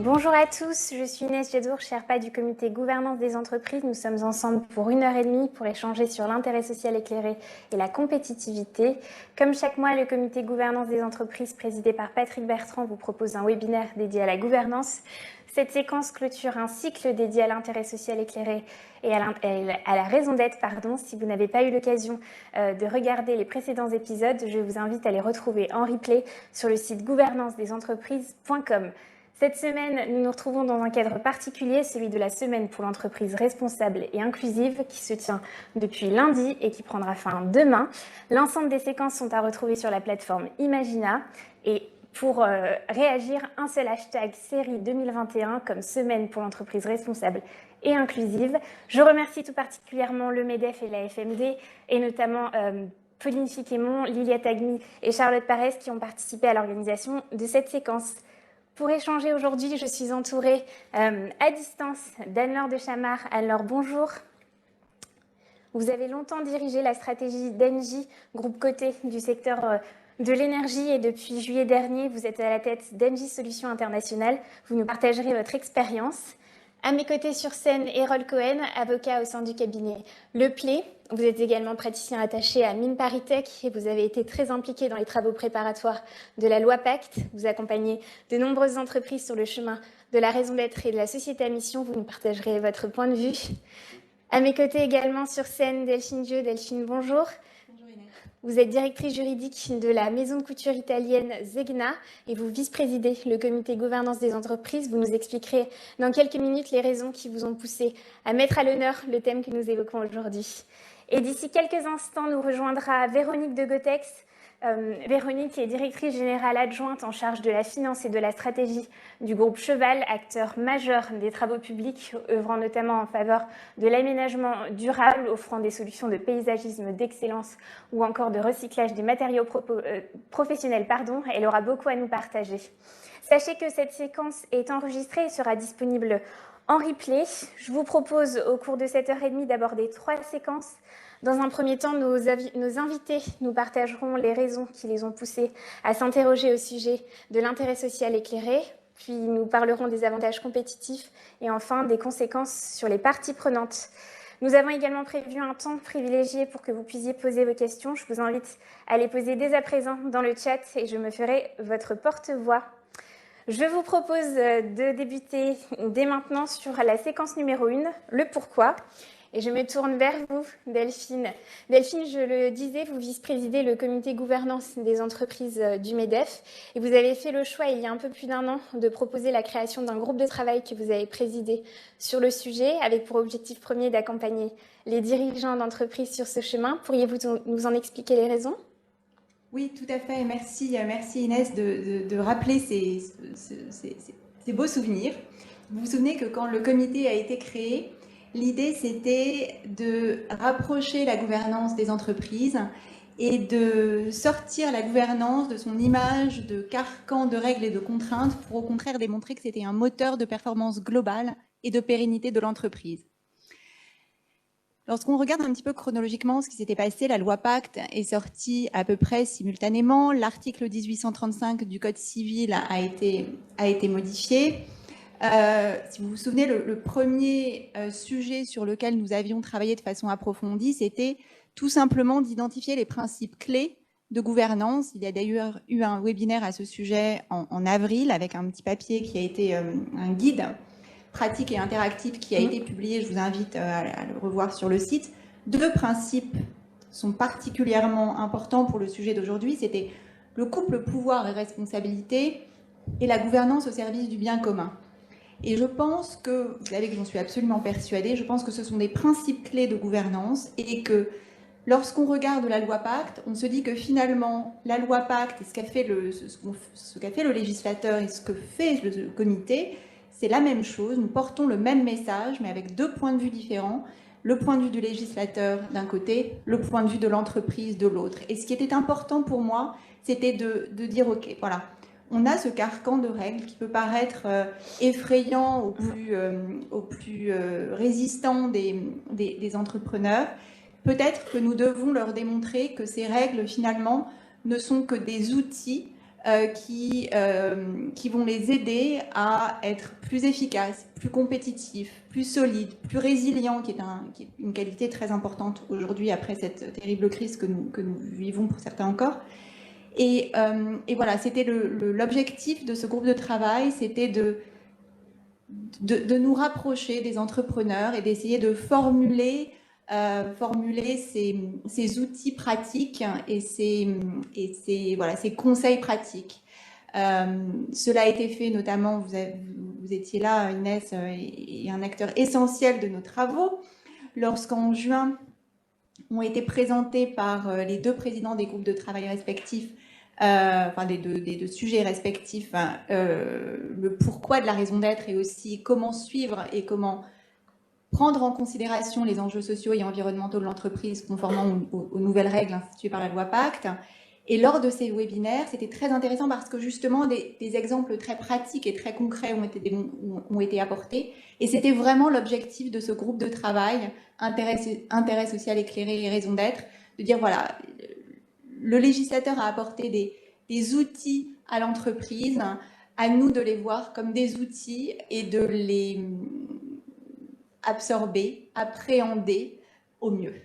Bonjour à tous, je suis Inès Jadour, Sherpa du comité gouvernance des entreprises. Nous sommes ensemble pour 1 heure et demie pour échanger sur l'intérêt social éclairé et la compétitivité. Comme chaque mois, le comité gouvernance des entreprises présidé par Patrick Bertrand vous propose un webinaire dédié à la gouvernance. Cette séquence clôture un cycle dédié à l'intérêt social éclairé et à la raison d'être. Si vous n'avez pas eu l'occasion de regarder les précédents épisodes, je vous invite à les retrouver en replay sur le site gouvernance-des-entreprises.com. Cette semaine, nous nous retrouvons dans un cadre particulier, celui de la semaine pour l'entreprise responsable et inclusive qui se tient depuis lundi et qui prendra fin demain. L'ensemble des séquences sont à retrouver sur la plateforme Imagina et pour réagir, un seul hashtag série 2021 comme semaine pour l'entreprise responsable et inclusive. Je remercie tout particulièrement le MEDEF et la FMD et notamment Pauline Fiquémon, Lilia Tagmi et Charlotte Parès qui ont participé à l'organisation de cette séquence. Pour échanger aujourd'hui, je suis entourée à distance d'Anne-Laure de Chamard. Anne-Laure, bonjour. Vous avez longtemps dirigé la stratégie d'Engie, groupe coté du secteur de l'énergie, et depuis juillet dernier, vous êtes à la tête d'Engie Solutions Internationales. Vous nous partagerez votre expérience. À mes côtés sur scène, Erol Cohen, avocat au sein du cabinet Le Play. Vous êtes également praticien attaché à Mines ParisTech et vous avez été très impliqué dans les travaux préparatoires de la loi Pacte. Vous accompagnez de nombreuses entreprises sur le chemin de la raison d'être et de la société à mission. Vous nous partagerez votre point de vue. À mes côtés également sur scène, Delphine Dieu. Delphine, bonjour. Bonjour Inès. Vous êtes directrice juridique de la maison de couture italienne Zegna et vous vice-présidez le comité gouvernance des entreprises. Vous nous expliquerez dans quelques minutes les raisons qui vous ont poussé à mettre à l'honneur le thème que nous évoquons aujourd'hui. Et d'ici quelques instants, nous rejoindra Véronique de Gotex. Véronique est directrice générale adjointe en charge de la finance et de la stratégie du groupe Cheval, acteur majeur des travaux publics, œuvrant notamment en faveur de l'aménagement durable, offrant des solutions de paysagisme d'excellence ou encore de recyclage des matériaux professionnels. Elle aura beaucoup à nous partager. Sachez que cette séquence est enregistrée et sera disponible en replay. Je vous propose au cours de cette heure-et-demie d'aborder 3 séquences. Dans un premier temps, nos invités nous partageront les raisons qui les ont poussés à s'interroger au sujet de l'intérêt social éclairé, puis nous parlerons des avantages compétitifs et enfin des conséquences sur les parties prenantes. Nous avons également prévu un temps privilégié pour que vous puissiez poser vos questions. Je vous invite à les poser dès à présent dans le chat et je me ferai votre porte-voix. Je vous propose de débuter dès maintenant sur la séquence numéro 1, le pourquoi. Et je me tourne vers vous, Delphine. Delphine, je le disais, vous vice-présidez le comité gouvernance des entreprises du MEDEF. Et vous avez fait le choix, il y a un peu plus d'1 an, de proposer la création d'un groupe de travail que vous avez présidé sur le sujet, avec pour objectif premier d'accompagner les dirigeants d'entreprises sur ce chemin. Pourriez-vous nous en expliquer les raisons ? Oui, tout à fait. Merci Inès de rappeler ces beaux souvenirs. Vous vous souvenez que quand le comité a été créé, l'idée c'était de rapprocher la gouvernance des entreprises et de sortir la gouvernance de son image de carcan de règles et de contraintes pour au contraire démontrer que c'était un moteur de performance globale et de pérennité de l'entreprise. Lorsqu'on regarde un petit peu chronologiquement ce qui s'était passé, la loi Pacte est sortie à peu près simultanément. L'article 1835 du Code civil a été modifié. Si vous vous souvenez, le premier sujet sur lequel nous avions travaillé de façon approfondie, c'était tout simplement d'identifier les principes clés de gouvernance. Il y a d'ailleurs eu un webinaire à ce sujet en avril avec un petit papier qui a été un guide pratique et interactif qui a été publié, je vous invite à le revoir sur le site. 2 principes sont particulièrement importants pour le sujet d'aujourd'hui, c'était le couple pouvoir et responsabilité et la gouvernance au service du bien commun. Et je pense que, vous savez que j'en suis absolument persuadée, je pense que ce sont des principes clés de gouvernance et que lorsqu'on regarde la loi Pacte, on se dit que finalement, la loi Pacte et ce qu'a fait le législateur et ce que fait le comité, c'est la même chose, nous portons le même message, mais avec 2 points de vue différents. Le point de vue du législateur d'un côté, le point de vue de l'entreprise de l'autre. Et ce qui était important pour moi, c'était de dire, ok, voilà, on a ce carcan de règles qui peut paraître effrayant aux plus résistants des entrepreneurs. Peut-être que nous devons leur démontrer que ces règles, finalement, ne sont que des outils qui vont les aider à être plus efficaces, plus compétitifs, plus solides, plus résilients, qui est une qualité très importante aujourd'hui après cette terrible crise que nous vivons pour certains encore. Et voilà, c'était l'objectif de ce groupe de travail, c'était de nous rapprocher des entrepreneurs et d'essayer de formuler ces outils pratiques et ces conseils pratiques. Cela a été fait notamment, vous étiez là, Inès, et un acteur essentiel de nos travaux, lorsqu'en juin ont été présentés par les deux présidents des groupes de travail respectifs, enfin des deux sujets respectifs, le pourquoi de la raison d'être et aussi comment suivre et comment prendre en considération les enjeux sociaux et environnementaux de l'entreprise conformément aux nouvelles règles instituées par la loi Pacte. Et lors de ces webinaires, c'était très intéressant parce que justement des exemples très pratiques et très concrets ont été apportés. Et c'était vraiment l'objectif de ce groupe de travail, intérêt social éclairé et raison d'être, de dire voilà, le législateur a apporté des outils à l'entreprise, à nous de les voir comme des outils et de les absorber, appréhender au mieux.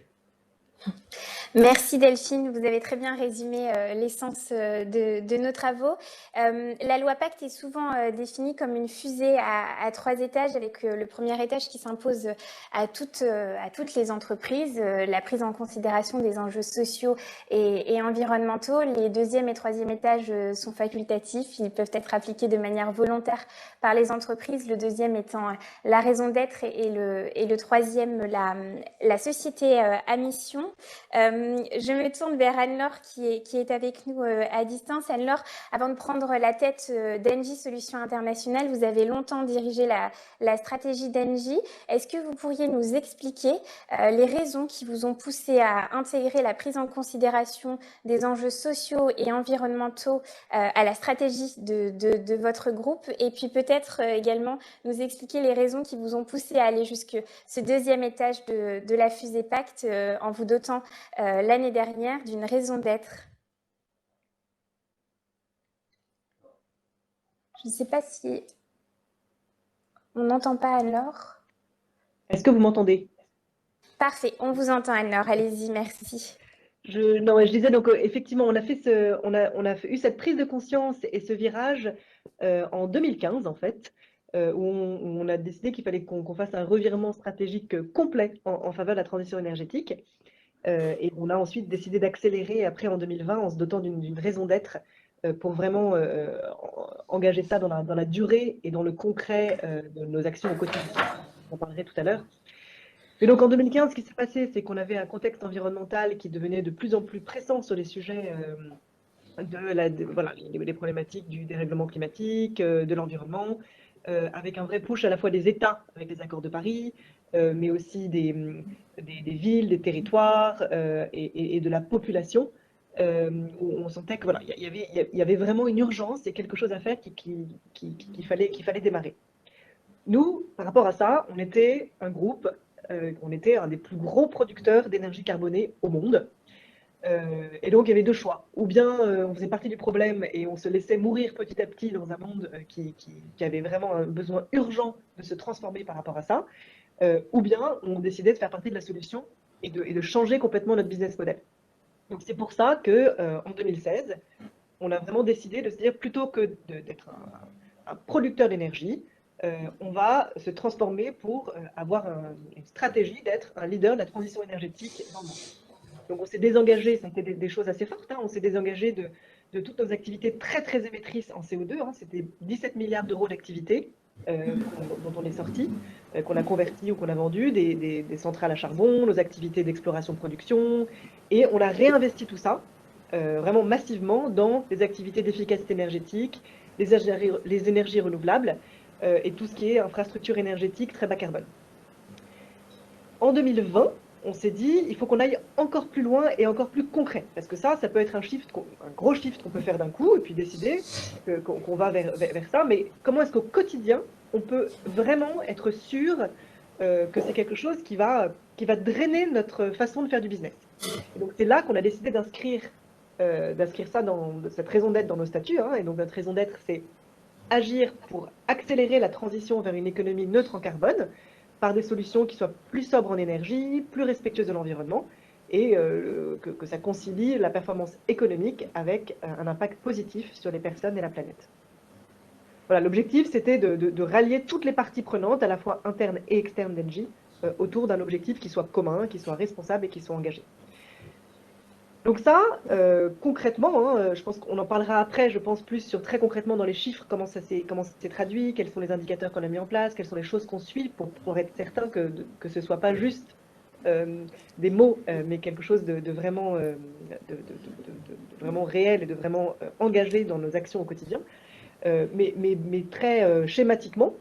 Merci Delphine, vous avez très bien résumé l'essence de nos travaux. La loi Pacte est souvent définie comme une fusée à 3 étages, avec le premier étage qui s'impose à toutes les entreprises, la prise en considération des enjeux sociaux et environnementaux. Les deuxième et troisième étages sont facultatifs, ils peuvent être appliqués de manière volontaire par les entreprises, le deuxième étant la raison d'être et le troisième la société à mission. Je me tourne vers Anne-Laure qui est avec nous à distance. Anne-Laure, avant de prendre la tête d'Engie Solutions Internationales, vous avez longtemps dirigé la stratégie d'Engie. Est-ce que vous pourriez nous expliquer les raisons qui vous ont poussé à intégrer la prise en considération des enjeux sociaux et environnementaux à la stratégie de votre groupe, et puis peut-être également nous expliquer les raisons qui vous ont poussé à aller jusque ce deuxième étage de la fusée Pacte en vous dotant l'année dernière d'une raison d'être. Je ne sais pas si on n'entend pas Anne-Laure. Est-ce que vous m'entendez? Parfait, on vous entend Anne-Laure, allez-y, merci. Je disais donc effectivement on a eu cette prise de conscience et ce virage en 2015 en fait, où on a décidé qu'il fallait qu'on fasse un revirement stratégique complet en faveur de la transition énergétique. Et on a ensuite décidé d'accélérer après en 2020 en se dotant d'une raison d'être pour vraiment engager ça dans la durée et dans le concret de nos actions au quotidien. J'en parlerai tout à l'heure. Et donc en 2015, ce qui s'est passé, c'est qu'on avait un contexte environnemental qui devenait de plus en plus pressant sur les sujets les problématiques du dérèglement climatique, de l'environnement, avec un vrai push à la fois des États, avec les accords de Paris, mais aussi des villes, des territoires et de la population, où on sentait que voilà, il y avait vraiment une urgence et quelque chose à faire qu'il fallait démarrer. Nous, par rapport à ça, on était un groupe, on était un des plus gros producteurs d'énergie carbonée au monde. Et donc, il y avait deux choix. Ou bien on faisait partie du problème et on se laissait mourir petit à petit dans un monde qui avait vraiment un besoin urgent de se transformer par rapport à ça. Ou bien on décidait de faire partie de la solution et de changer complètement notre business model. Donc, c'est pour ça qu'en 2016, on a vraiment décidé de se dire, plutôt que d'être un producteur d'énergie, on va se transformer pour avoir une stratégie d'être un leader de la transition énergétique dans le monde. Donc on s'est désengagé, ça a été des choses assez fortes, hein, on s'est désengagé de toutes nos activités très très émettrices en CO2, hein, c'était 17 milliards d'euros d'activités dont on est sorti, qu'on a converti ou qu'on a vendu, des centrales à charbon, nos activités d'exploration-production, et on a réinvesti tout ça vraiment massivement dans des activités d'efficacité énergétique, les énergies renouvelables et tout ce qui est infrastructure énergétique très bas carbone. En 2020, on s'est dit, il faut qu'on aille encore plus loin et encore plus concret. Parce que ça peut être un gros shift qu'on peut faire d'un coup et puis décider qu'on va vers ça. Mais comment est-ce qu'au quotidien, on peut vraiment être sûr que c'est quelque chose qui va drainer notre façon de faire du business. Et donc c'est là qu'on a décidé d'inscrire d'inscrire ça dans cette raison d'être dans nos statuts. Hein, et donc notre raison d'être, c'est agir pour accélérer la transition vers une économie neutre en carbone par des solutions qui soient plus sobres en énergie, plus respectueuses de l'environnement, et que ça concilie la performance économique avec un impact positif sur les personnes et la planète. Voilà, l'objectif, c'était de rallier toutes les parties prenantes, à la fois internes et externes d'Engie, autour d'un objectif qui soit commun, qui soit responsable et qui soit engagé. Donc ça, concrètement, hein, je pense qu'on en parlera après, je pense plus sur très concrètement dans les chiffres, comment ça s'est traduit, quels sont les indicateurs qu'on a mis en place, quelles sont les choses qu'on suit pour être certain que ce ne soit pas juste des mots, mais quelque chose de vraiment, vraiment réel et de vraiment engagé dans nos actions au quotidien. Mais très schématiquement,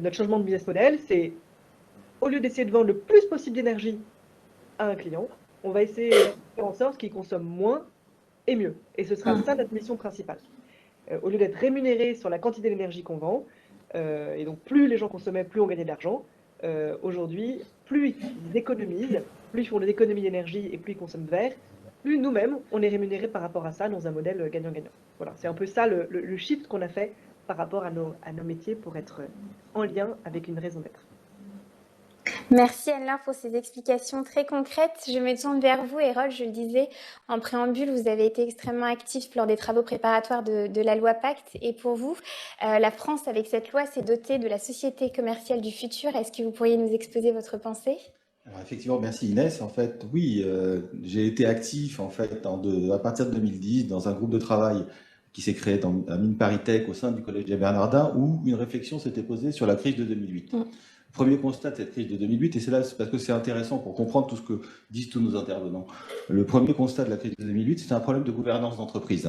notre changement de business model, c'est au lieu d'essayer de vendre le plus possible d'énergie à un client, on va essayer de faire en sorte qu'il consomme moins et mieux. Et ce sera ça notre mission principale. Au lieu d'être rémunéré sur la quantité d'énergie qu'on vend, et donc plus les gens consommaient, plus on gagnait de l'argent, aujourd'hui, plus ils économisent, plus ils font des économies d'énergie et plus ils consomment vert, plus nous-mêmes, on est rémunérés par rapport à ça dans un modèle gagnant-gagnant. Voilà, c'est un peu ça le shift qu'on a fait par rapport à nos métiers pour être en lien avec une raison d'être. Merci Anne-Laure pour ces explications très concrètes. Je me tourne vers vous, Hérol. Je le disais en préambule, vous avez été extrêmement actif lors des travaux préparatoires de la loi Pacte. Et pour vous, la France, avec cette loi, s'est dotée de la société commerciale du futur. Est-ce que vous pourriez nous exposer votre pensée ? Alors effectivement, merci Inès. En fait, oui, j'ai été actif en fait à partir de 2010 dans un groupe de travail qui s'est créé à Mines ParisTech au sein du Collège des Bernardins où une réflexion s'était posée sur la crise de 2008. Premier constat de cette crise de 2008, et c'est là parce que c'est intéressant pour comprendre tout ce que disent tous nos intervenants. Le premier constat de la crise de 2008, c'était un problème de gouvernance d'entreprise.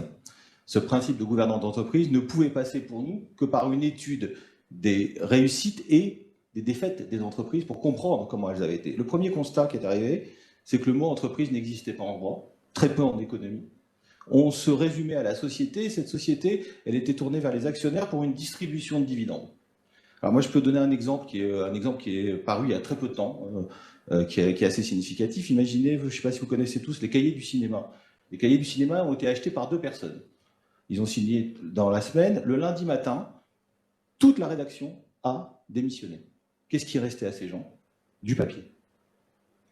Ce principe de gouvernance d'entreprise ne pouvait passer pour nous que par une étude des réussites et des défaites des entreprises pour comprendre comment elles avaient été. Le premier constat qui est arrivé, c'est que le mot entreprise n'existait pas en droit, très peu en économie. On se résumait à la société, et cette société, elle était tournée vers les actionnaires pour une distribution de dividendes. Alors moi, je peux donner un exemple qui est paru il y a très peu de temps, qui est assez significatif. Imaginez, je ne sais pas si vous connaissez tous les cahiers du cinéma. Les cahiers du cinéma ont été achetés par 2 personnes. Ils ont signé dans la semaine. Le lundi matin, toute la rédaction a démissionné. Qu'est-ce qui restait à ces gens? Du papier.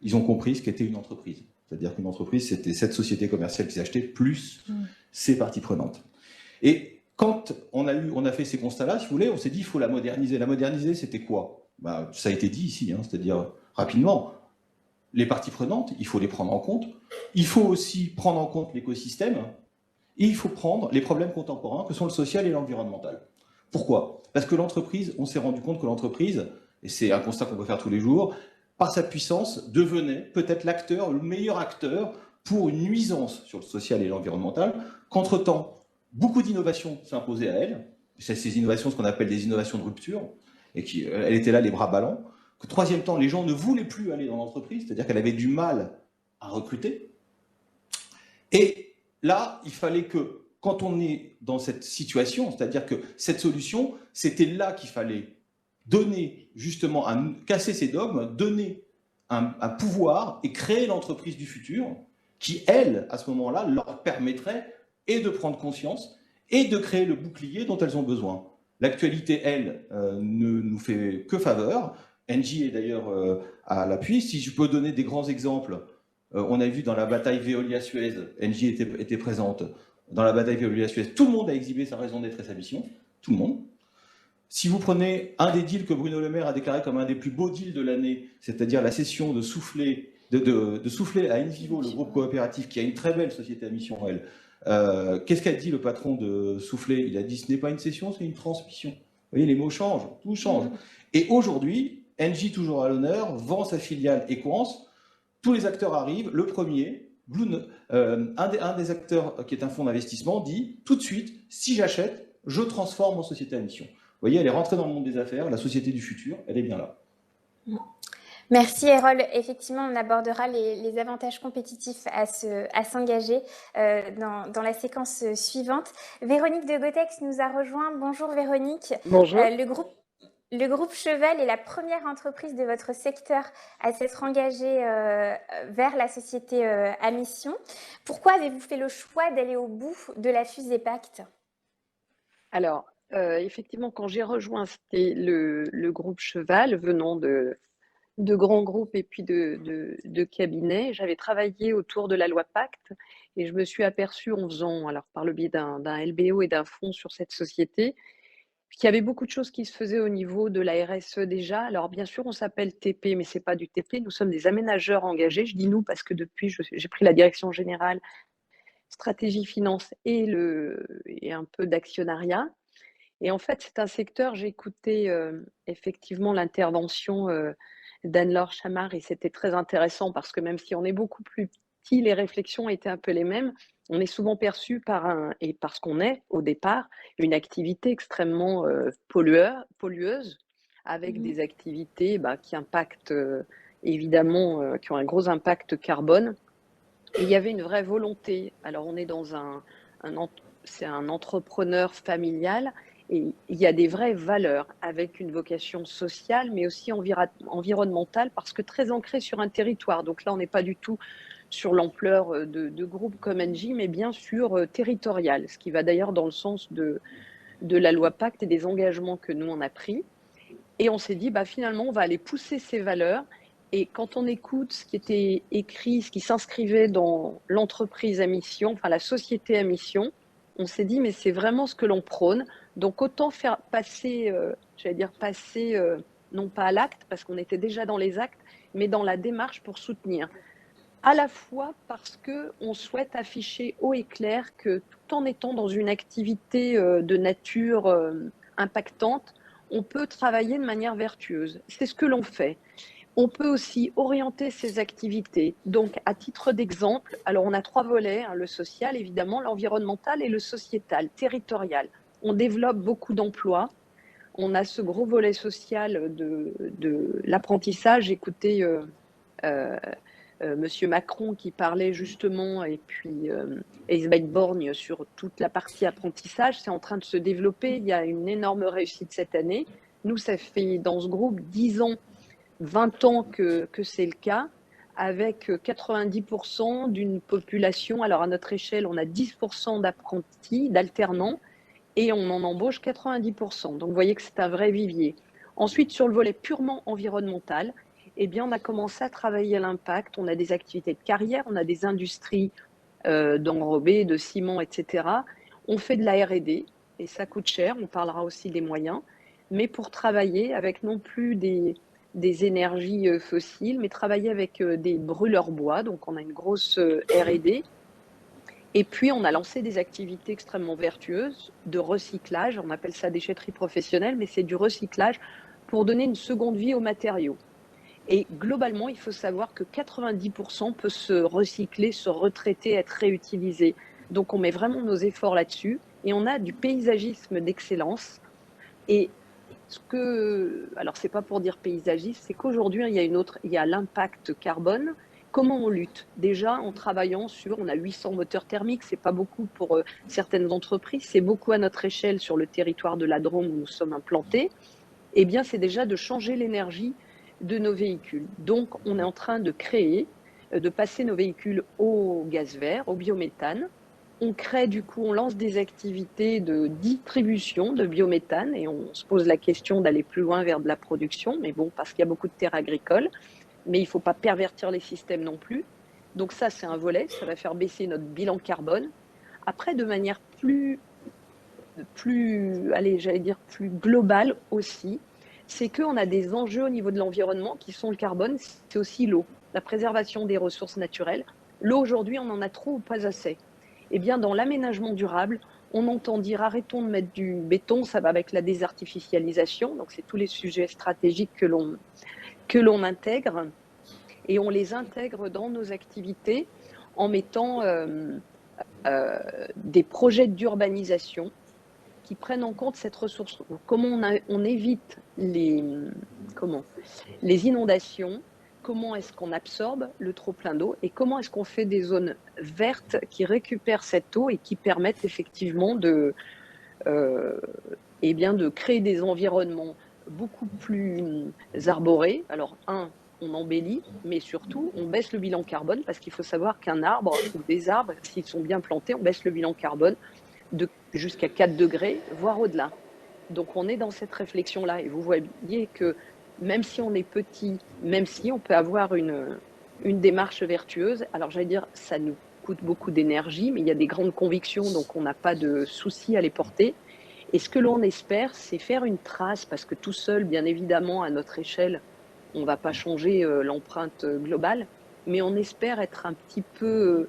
Ils ont compris ce qu'était une entreprise. C'est-à-dire qu'une entreprise, c'était cette société commerciale qui s'achetait plus ses parties prenantes. Et quand on a fait ces constats-là, si vous voulez, on s'est dit il faut la moderniser. La moderniser, c'était quoi? Ça a été dit ici, hein, c'est-à-dire rapidement, les parties prenantes, il faut les prendre en compte. Il faut aussi prendre en compte l'écosystème. Et il faut prendre les problèmes contemporains que sont le social et l'environnemental. Pourquoi? Parce que l'entreprise, on s'est rendu compte que l'entreprise, et c'est un constat qu'on peut faire tous les jours, par sa puissance, devenait peut-être l'acteur, le meilleur acteur pour une nuisance sur le social et l'environnemental, qu'entre-temps, beaucoup d'innovations s'imposaient à elle. C'est ces innovations, ce qu'on appelle des innovations de rupture, et elle était là les bras ballants. Que troisième temps, les gens ne voulaient plus aller dans l'entreprise, c'est-à-dire qu'elle avait du mal à recruter. Et là, il fallait que, quand on est dans cette situation, c'est-à-dire que cette solution, c'était là qu'il fallait donner, justement, casser ces dogmes, donner un pouvoir et créer l'entreprise du futur qui, elle, à ce moment-là, leur permettrait et de prendre conscience et de créer le bouclier dont elles ont besoin. L'actualité, elle, ne nous fait que faveur. Engie est d'ailleurs à l'appui. Si je peux donner des grands exemples, on a vu dans la bataille Veolia-Suez, Engie était présente. Dans la bataille Veolia-Suez, tout le monde a exhibé sa raison d'être et sa mission. Tout le monde. Si vous prenez un des deals que Bruno Le Maire a déclaré comme un des plus beaux deals de l'année, c'est-à-dire la cession de Soufflet, de Soufflet à Envivo, le groupe coopératif, qui a une très belle société à mission, elle, qu'est-ce qu'a dit le patron de Soufflet? Il a dit ce n'est pas une cession, c'est une transmission. Vous voyez, les mots changent, tout change. Et aujourd'hui, Engie, toujours à l'honneur, vend sa filiale Equance. Tous les acteurs arrivent. Le premier, un des acteurs qui est un fonds d'investissement, dit tout de suite, si j'achète, je transforme en société à mission. Vous voyez, elle est rentrée dans le monde des affaires, la société du futur, elle est bien là. Merci Hérol. Effectivement, on abordera les avantages compétitifs à s'engager dans la séquence suivante. Véronique de Gotex nous a rejoint. Bonjour Véronique. Bonjour. Le groupe Cheval est la première entreprise de votre secteur à s'être engagée vers la société à mission. Pourquoi avez-vous fait le choix d'aller au bout de la fusée Pacte? Alors, effectivement, quand j'ai rejoint, c'était le groupe Cheval, venant de grands groupes et puis de cabinets. J'avais travaillé autour de la loi Pacte et je me suis aperçue en faisant, alors par le biais d'un LBO et d'un fonds sur cette société, qu'il y avait beaucoup de choses qui se faisaient au niveau de la RSE déjà. Alors bien sûr, on s'appelle TP, mais c'est pas du TP. Nous sommes des aménageurs engagés. Je dis nous parce que depuis, j'ai pris la direction générale, stratégie finance et un peu d'actionnariat. Et en fait, c'est un secteur, j'ai écouté effectivement l'intervention d'Anne-Laure Chamard et c'était très intéressant parce que même si on est beaucoup plus petit, les réflexions étaient un peu les mêmes. On est souvent perçu et parce qu'on est au départ, une activité extrêmement pollueuse, avec des activités qui impactent évidemment, qui ont un gros impact carbone. Et il y avait une vraie volonté. Alors on est dans c'est un entrepreneur familial et il y a des vraies valeurs avec une vocation sociale, mais aussi environnementale, parce que très ancrée sur un territoire. Donc là, on n'est pas du tout sur l'ampleur de groupes comme Engie, mais bien sûr territorial, ce qui va d'ailleurs dans le sens de la loi Pacte et des engagements que nous, on a pris. Et on s'est dit, finalement, on va aller pousser ces valeurs. Et quand on écoute ce qui était écrit, ce qui s'inscrivait dans l'entreprise à mission, enfin la société à mission, on s'est dit, mais c'est vraiment ce que l'on prône. Donc autant faire passer, non pas à l'acte, parce qu'on était déjà dans les actes, mais dans la démarche pour soutenir. À la fois parce qu'on souhaite afficher haut et clair que tout en étant dans une activité de nature impactante, on peut travailler de manière vertueuse. C'est ce que l'on fait. On peut aussi orienter ses activités. Donc, à titre d'exemple, alors on a 3 volets, le social évidemment, l'environnemental et le sociétal, territorial. On développe beaucoup d'emplois. On a ce gros volet social de l'apprentissage. Écoutez, Monsieur Macron qui parlait justement, et puis Elisabeth Borne sur toute la partie apprentissage, c'est en train de se développer. Il y a une énorme réussite cette année. Nous, ça fait dans ce groupe 10 ans, 20 ans que c'est le cas, avec 90% d'une population. Alors à notre échelle, on a 10% d'apprentis, d'alternants, et on en embauche 90%. Donc vous voyez que c'est un vrai vivier. Ensuite, sur le volet purement environnemental, eh bien, on a commencé à travailler à l'impact. On a des activités de carrière, on a des industries d'enrobés, de ciment, etc. On fait de la R&D et ça coûte cher. On parlera aussi des moyens, mais pour travailler avec non plus des énergies fossiles, mais travailler avec des brûleurs bois. Donc, on a une grosse R&D. Et puis, on a lancé des activités extrêmement vertueuses de recyclage. On appelle ça déchetterie professionnelle, mais c'est du recyclage pour donner une seconde vie aux matériaux. Et globalement, il faut savoir que 90% peut se recycler, se retraiter, être réutilisé. Donc, on met vraiment nos efforts là-dessus. Et on a du paysagisme d'excellence. Et alors c'est pas pour dire paysagiste, c'est qu'aujourd'hui, il y a l'impact carbone. Comment on lutte? Déjà, en travaillant on a 800 moteurs thermiques, c'est pas beaucoup pour certaines entreprises, c'est beaucoup à notre échelle sur le territoire de la Drôme où nous sommes implantés. Eh bien, c'est déjà de changer l'énergie de nos véhicules. Donc, on est en train de passer nos véhicules au gaz vert, au biométhane. On crée on lance des activités de distribution de biométhane et on se pose la question d'aller plus loin vers de la production, mais bon, parce qu'il y a beaucoup de terres agricoles, mais il ne faut pas pervertir les systèmes non plus. Donc ça, c'est un volet, ça va faire baisser notre bilan carbone. Après, de manière plus globale aussi, c'est qu'on a des enjeux au niveau de l'environnement qui sont le carbone, c'est aussi l'eau, la préservation des ressources naturelles. L'eau, aujourd'hui, on en a trop ou pas assez. Eh bien, dans l'aménagement durable, on entend dire arrêtons de mettre du béton, ça va avec la désartificialisation. Donc, c'est tous les sujets stratégiques que l'on intègre. Et on les intègre dans nos activités en mettant des projets d'urbanisation qui prennent en compte cette ressource. Comment on évite les inondations, comment est-ce qu'on absorbe le trop-plein d'eau et comment est-ce qu'on fait des zones vertes qui récupèrent cette eau et qui permettent effectivement de créer des environnements beaucoup plus arboré. Alors, on embellit, mais surtout, on baisse le bilan carbone, parce qu'il faut savoir qu'un arbre ou des arbres, s'ils sont bien plantés, on baisse le bilan carbone jusqu'à 4 degrés, voire au-delà. Donc, on est dans cette réflexion-là. Et vous voyez que même si on est petit, même si on peut avoir une démarche vertueuse, alors j'allais dire, ça nous coûte beaucoup d'énergie, mais il y a des grandes convictions, donc on n'a pas de souci à les porter. Et ce que l'on espère, c'est faire une trace, parce que tout seul, bien évidemment, à notre échelle, on ne va pas changer l'empreinte globale, mais on espère être un petit peu,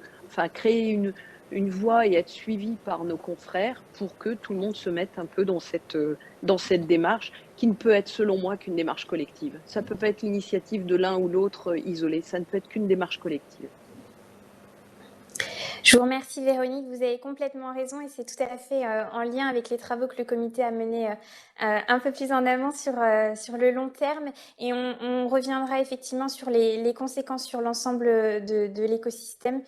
créer une voie et être suivi par nos confrères pour que tout le monde se mette un peu dans cette démarche qui ne peut être, selon moi, qu'une démarche collective. Ça ne peut pas être l'initiative de l'un ou l'autre isolé, ça ne peut être qu'une démarche collective. Je vous remercie Véronique, vous avez complètement raison et c'est tout à fait en lien avec les travaux que le comité a menés un peu plus en amont sur le long terme et on reviendra effectivement sur les conséquences sur l'ensemble de l'écosystème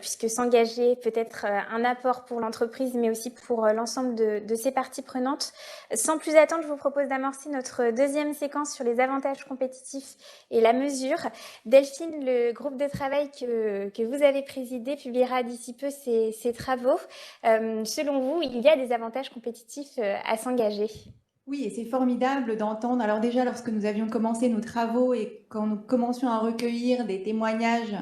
puisque s'engager peut être un apport pour l'entreprise mais aussi pour l'ensemble de ses parties prenantes. Sans plus attendre, je vous propose d'amorcer notre deuxième séquence sur les avantages compétitifs et la mesure. Delphine, le groupe de travail que vous avez présidé publiera d'ici peu ses travaux. Selon vous, il y a des avantages compétitifs à s'engager? Oui, et c'est formidable d'entendre. Alors déjà, lorsque nous avions commencé nos travaux et quand nous commencions à recueillir des témoignages,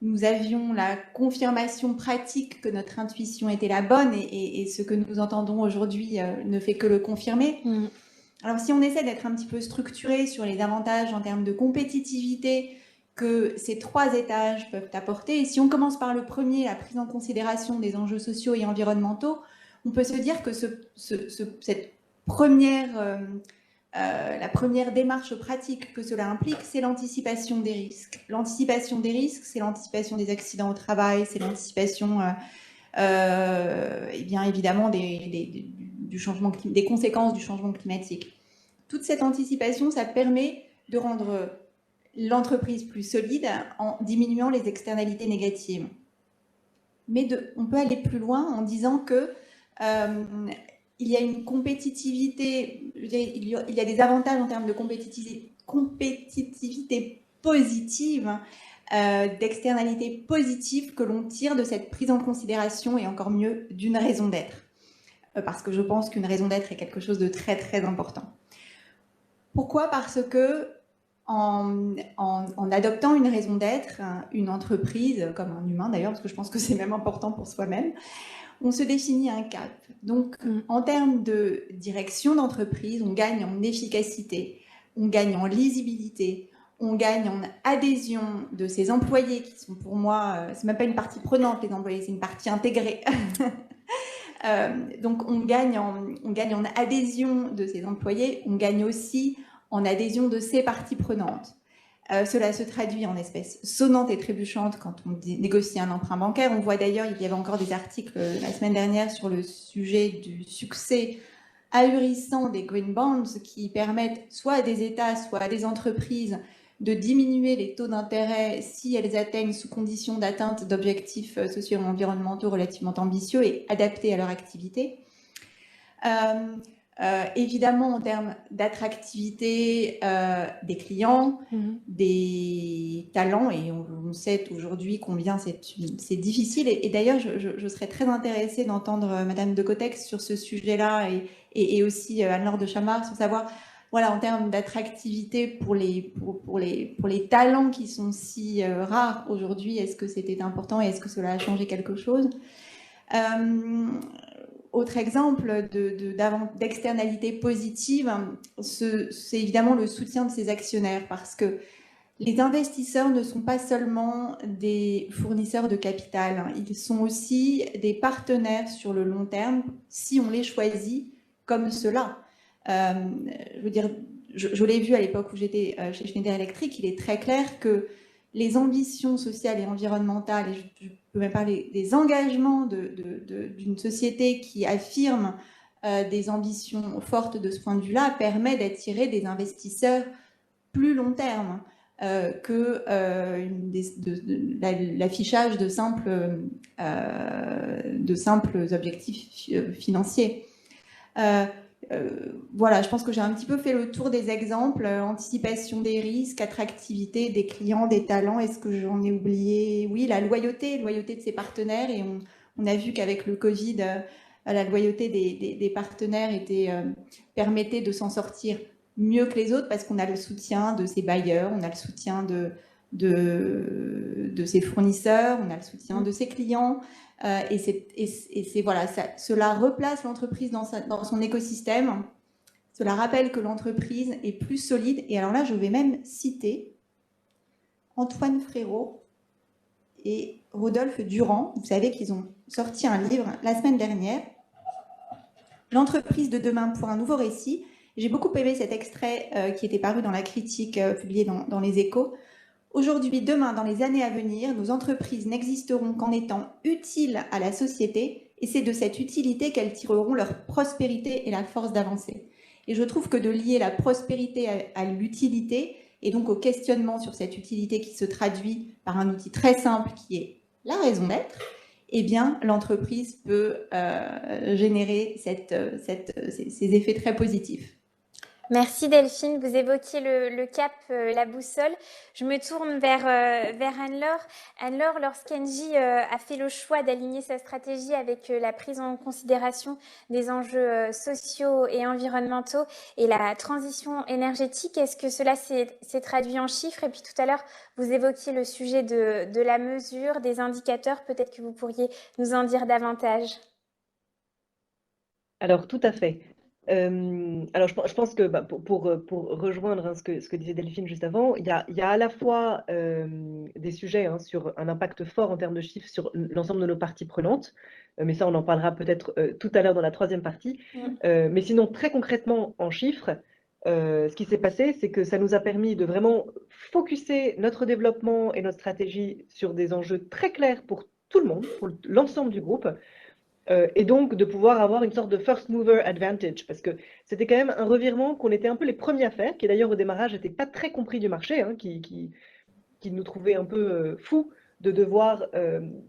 nous avions la confirmation pratique que notre intuition était la bonne et ce que nous entendons aujourd'hui ne fait que le confirmer. Alors si on essaie d'être un petit peu structuré sur les avantages en termes de compétitivité que ces 3 étages peuvent apporter, et si on commence par le premier, la prise en considération des enjeux sociaux et environnementaux, on peut se dire que cette la première démarche pratique que cela implique, c'est l'anticipation des risques. L'anticipation des risques, c'est l'anticipation des accidents au travail, c'est l'anticipation, bien évidemment, des conséquences du changement climatique. Toute cette anticipation, ça permet de rendre l'entreprise plus solide en diminuant les externalités négatives. Mais on peut aller plus loin en disant que il y a une compétitivité, il y a des avantages en termes de compétitivité positive, d'externalités positives que l'on tire de cette prise en considération et encore mieux d'une raison d'être. Parce que je pense qu'une raison d'être est quelque chose de très très important. Pourquoi ? Parce que en adoptant une raison d'être, une entreprise, comme un humain d'ailleurs, parce que je pense que c'est même important pour soi-même, on se définit un cap. Donc, en termes de direction d'entreprise, on gagne en efficacité, on gagne en lisibilité, on gagne en adhésion de ses employés, qui sont pour moi, c'est même pas une partie prenante, les employés, c'est une partie intégrée. Donc, on gagne en adhésion de ses employés, on gagne aussi en adhésion de ses parties prenantes. Cela se traduit en espèces sonnantes et trébuchantes quand on négocie un emprunt bancaire. On voit d'ailleurs, il y avait encore des articles la semaine dernière sur le sujet du succès ahurissant des green bonds qui permettent soit à des États, soit à des entreprises de diminuer les taux d'intérêt si elles atteignent sous condition d'atteinte d'objectifs sociaux et environnementaux relativement ambitieux et adaptés à leur activité. Évidemment, en termes d'attractivité des clients, des talents, et on sait aujourd'hui combien c'est difficile. Et d'ailleurs, je serais très intéressée d'entendre Madame de Cotex sur ce sujet-là et aussi Anne-Laure de Chamard sur savoir, voilà, en termes d'attractivité pour les talents qui sont si rares aujourd'hui, est-ce que c'était important et est-ce que cela a changé quelque chose ? Autre exemple d'externalité positive, c'est évidemment le soutien de ses actionnaires, parce que les investisseurs ne sont pas seulement des fournisseurs de capital, ils sont aussi des partenaires sur le long terme, si on les choisit comme cela. Je veux dire, je l'ai vu à l'époque où j'étais chez Schneider Electric, il est très clair que les ambitions sociales et environnementales, et je peux même parler des engagements d'une société qui affirme des ambitions fortes de ce point de vue-là, permet d'attirer des investisseurs plus long terme que l'affichage de simples objectifs financiers. voilà, je pense que j'ai un petit peu fait le tour des exemples, anticipation des risques, attractivité des clients, des talents. Est-ce que j'en ai oublié? Oui, la loyauté de ses partenaires. Et on a vu qu'avec le Covid, la loyauté des partenaires permettait de s'en sortir mieux que les autres parce qu'on a le soutien de ses bailleurs, on a le soutien de ses fournisseurs, on a le soutien de ses clients. Voilà, cela replace l'entreprise dans son écosystème. Cela rappelle que l'entreprise est plus solide. Et alors là, je vais même citer Antoine Frérot et Rodolphe Durand. Vous savez qu'ils ont sorti un livre la semaine dernière, L'entreprise de demain pour un nouveau récit. J'ai beaucoup aimé cet extrait qui était paru dans la critique publiée dans les Échos. Aujourd'hui, demain, dans les années à venir, nos entreprises n'existeront qu'en étant utiles à la société et c'est de cette utilité qu'elles tireront leur prospérité et la force d'avancer. Et je trouve que de lier la prospérité à l'utilité et donc au questionnement sur cette utilité qui se traduit par un outil très simple qui est la raison d'être, eh bien, l'entreprise peut générer ces effets très positifs. Merci Delphine, vous évoquiez le cap, la boussole. Je me tourne vers Anne-Laure. Anne-Laure, lorsqu'Engie a fait le choix d'aligner sa stratégie avec la prise en considération des enjeux sociaux et environnementaux et la transition énergétique, est-ce que cela s'est traduit en chiffres? Et puis tout à l'heure, vous évoquiez le sujet de la mesure, des indicateurs. Peut-être que vous pourriez nous en dire davantage. Alors, tout à fait. Alors, je pense que pour rejoindre ce que disait Delphine juste avant, il y a à la fois des sujets sur un impact fort en termes de chiffres sur l'ensemble de nos parties prenantes, mais ça, on en parlera peut-être tout à l'heure dans la troisième partie. Mais sinon, très concrètement, en chiffres, ce qui s'est passé, c'est que ça nous a permis de vraiment focuser notre développement et notre stratégie sur des enjeux très clairs pour tout le monde, pour l'ensemble du groupe. Et donc de pouvoir avoir une sorte de first mover advantage, parce que c'était quand même un revirement qu'on était un peu les premiers à faire, qui d'ailleurs au démarrage n'était pas très compris du marché, qui nous trouvait un peu fous de devoir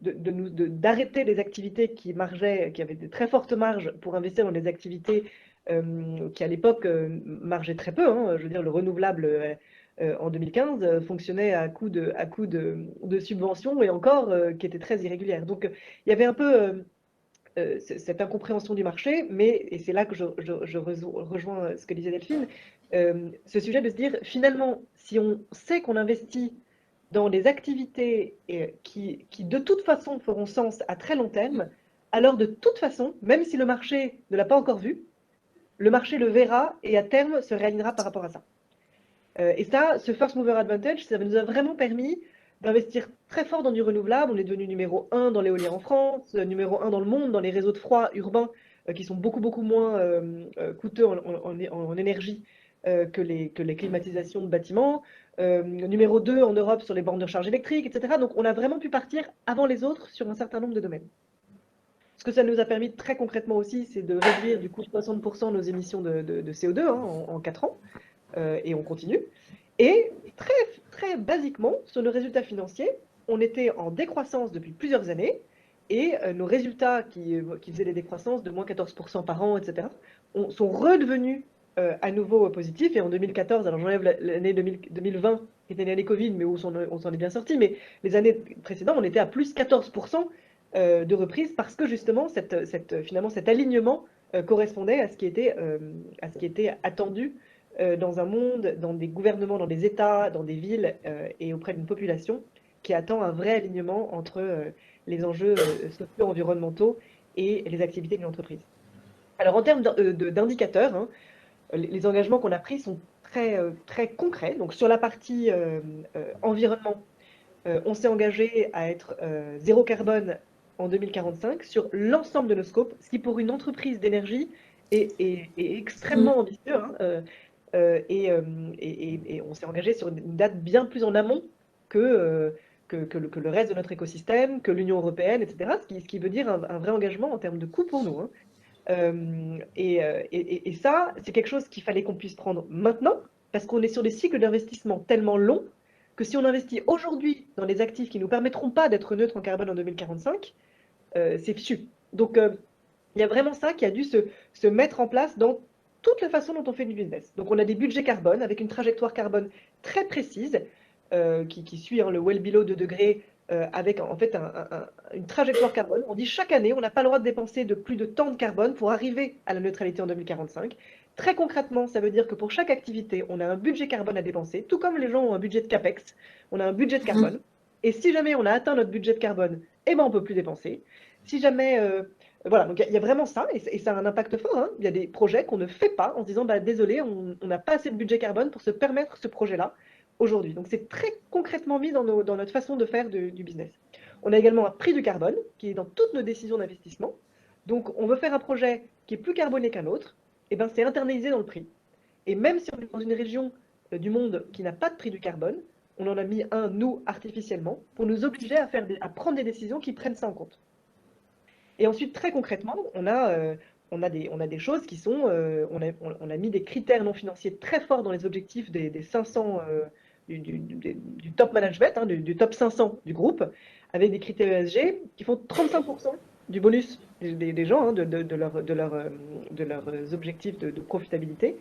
d'arrêter les activités qui avaient de très fortes marges pour investir dans des activités qui à l'époque margeaient très peu. Je veux dire, le renouvelable en 2015 fonctionnait à coup de subventions et encore qui étaient très irrégulières. Donc il y avait un peu cette incompréhension du marché, et c'est là que je rejoins ce que disait Delphine, ce sujet de se dire, finalement, si on sait qu'on investit dans des activités qui de toute façon feront sens à très long terme, alors de toute façon, même si le marché ne l'a pas encore vu, le marché le verra et à terme se réalignera par rapport à ça. Et ça, ce First Mover Advantage, ça nous a vraiment permis d'investir très fort dans du renouvelable. On est devenu numéro 1 dans l'éolien en France, numéro 1 dans le monde, dans les réseaux de froid urbains qui sont beaucoup, beaucoup moins coûteux en énergie que les climatisations de bâtiments. Numéro 2 en Europe sur les bornes de recharge électrique, etc. Donc on a vraiment pu partir avant les autres sur un certain nombre de domaines. Ce que ça nous a permis très concrètement aussi, c'est de réduire du coup 60% nos émissions de CO2 en 4 ans. Et on continue. Et très, très basiquement, sur nos résultats financiers, on était en décroissance depuis plusieurs années, et nos résultats qui faisaient des décroissances de moins 14% par an, etc., sont redevenus à nouveau positifs. Et en 2014, alors j'enlève l'année 2020, qui était l'année Covid, mais où on s'en est bien sorti, mais les années précédentes, on était à plus 14% de reprise, parce que justement, finalement, cet alignement correspondait à ce qui était attendu dans un monde, dans des gouvernements, dans des États, dans des villes et auprès d'une population qui attend un vrai alignement entre les enjeux socio-environnementaux et les activités de l'entreprise. Alors en termes d'indicateurs, les engagements qu'on a pris sont très, très concrets. Donc sur la partie environnement, on s'est engagé à être zéro carbone en 2045 sur l'ensemble de nos scopes, ce qui pour une entreprise d'énergie est extrêmement ambitieux. Et on s'est engagé sur une date bien plus en amont que le reste de notre écosystème, que l'Union européenne, etc. Ce qui veut dire un vrai engagement en termes de coût pour nous. Et ça, c'est quelque chose qu'il fallait qu'on puisse prendre maintenant, parce qu'on est sur des cycles d'investissement tellement longs que si on investit aujourd'hui dans les actifs qui ne nous permettront pas d'être neutres en carbone en 2045, c'est fichu. Donc, il y a vraiment ça qui a dû se mettre en place dans toute la façon dont on fait du business. Donc, on a des budgets carbone avec une trajectoire carbone très précise qui suit le well below 2 degrés avec en fait une trajectoire carbone. On dit chaque année, on n'a pas le droit de dépenser de plus de tant de carbone pour arriver à la neutralité en 2045. Très concrètement, ça veut dire que pour chaque activité, on a un budget carbone à dépenser, tout comme les gens ont un budget de CAPEX, on a un budget de carbone. Et si jamais on a atteint notre budget de carbone, eh ben, on ne peut plus dépenser. Si jamais... voilà, donc il y a vraiment ça, et ça a un impact fort. Hein. Il y a des projets qu'on ne fait pas en se disant, bah, désolé, on n'a pas assez de budget carbone pour se permettre ce projet-là aujourd'hui. Donc c'est très concrètement mis dans notre façon de faire du business. On a également un prix du carbone qui est dans toutes nos décisions d'investissement. Donc on veut faire un projet qui est plus carboné qu'un autre, et ben c'est internalisé dans le prix. Et même si on est dans une région du monde qui n'a pas de prix du carbone, on en a mis un, nous, artificiellement, pour nous obliger à prendre des décisions qui prennent ça en compte. Et ensuite, très concrètement, on a des choses qui sont... on a mis des critères non financiers très forts dans les objectifs des 500... du top management, hein, du top 500 du groupe, avec des critères ESG qui font 35% du bonus des gens, hein, de leurs objectifs de profitabilité.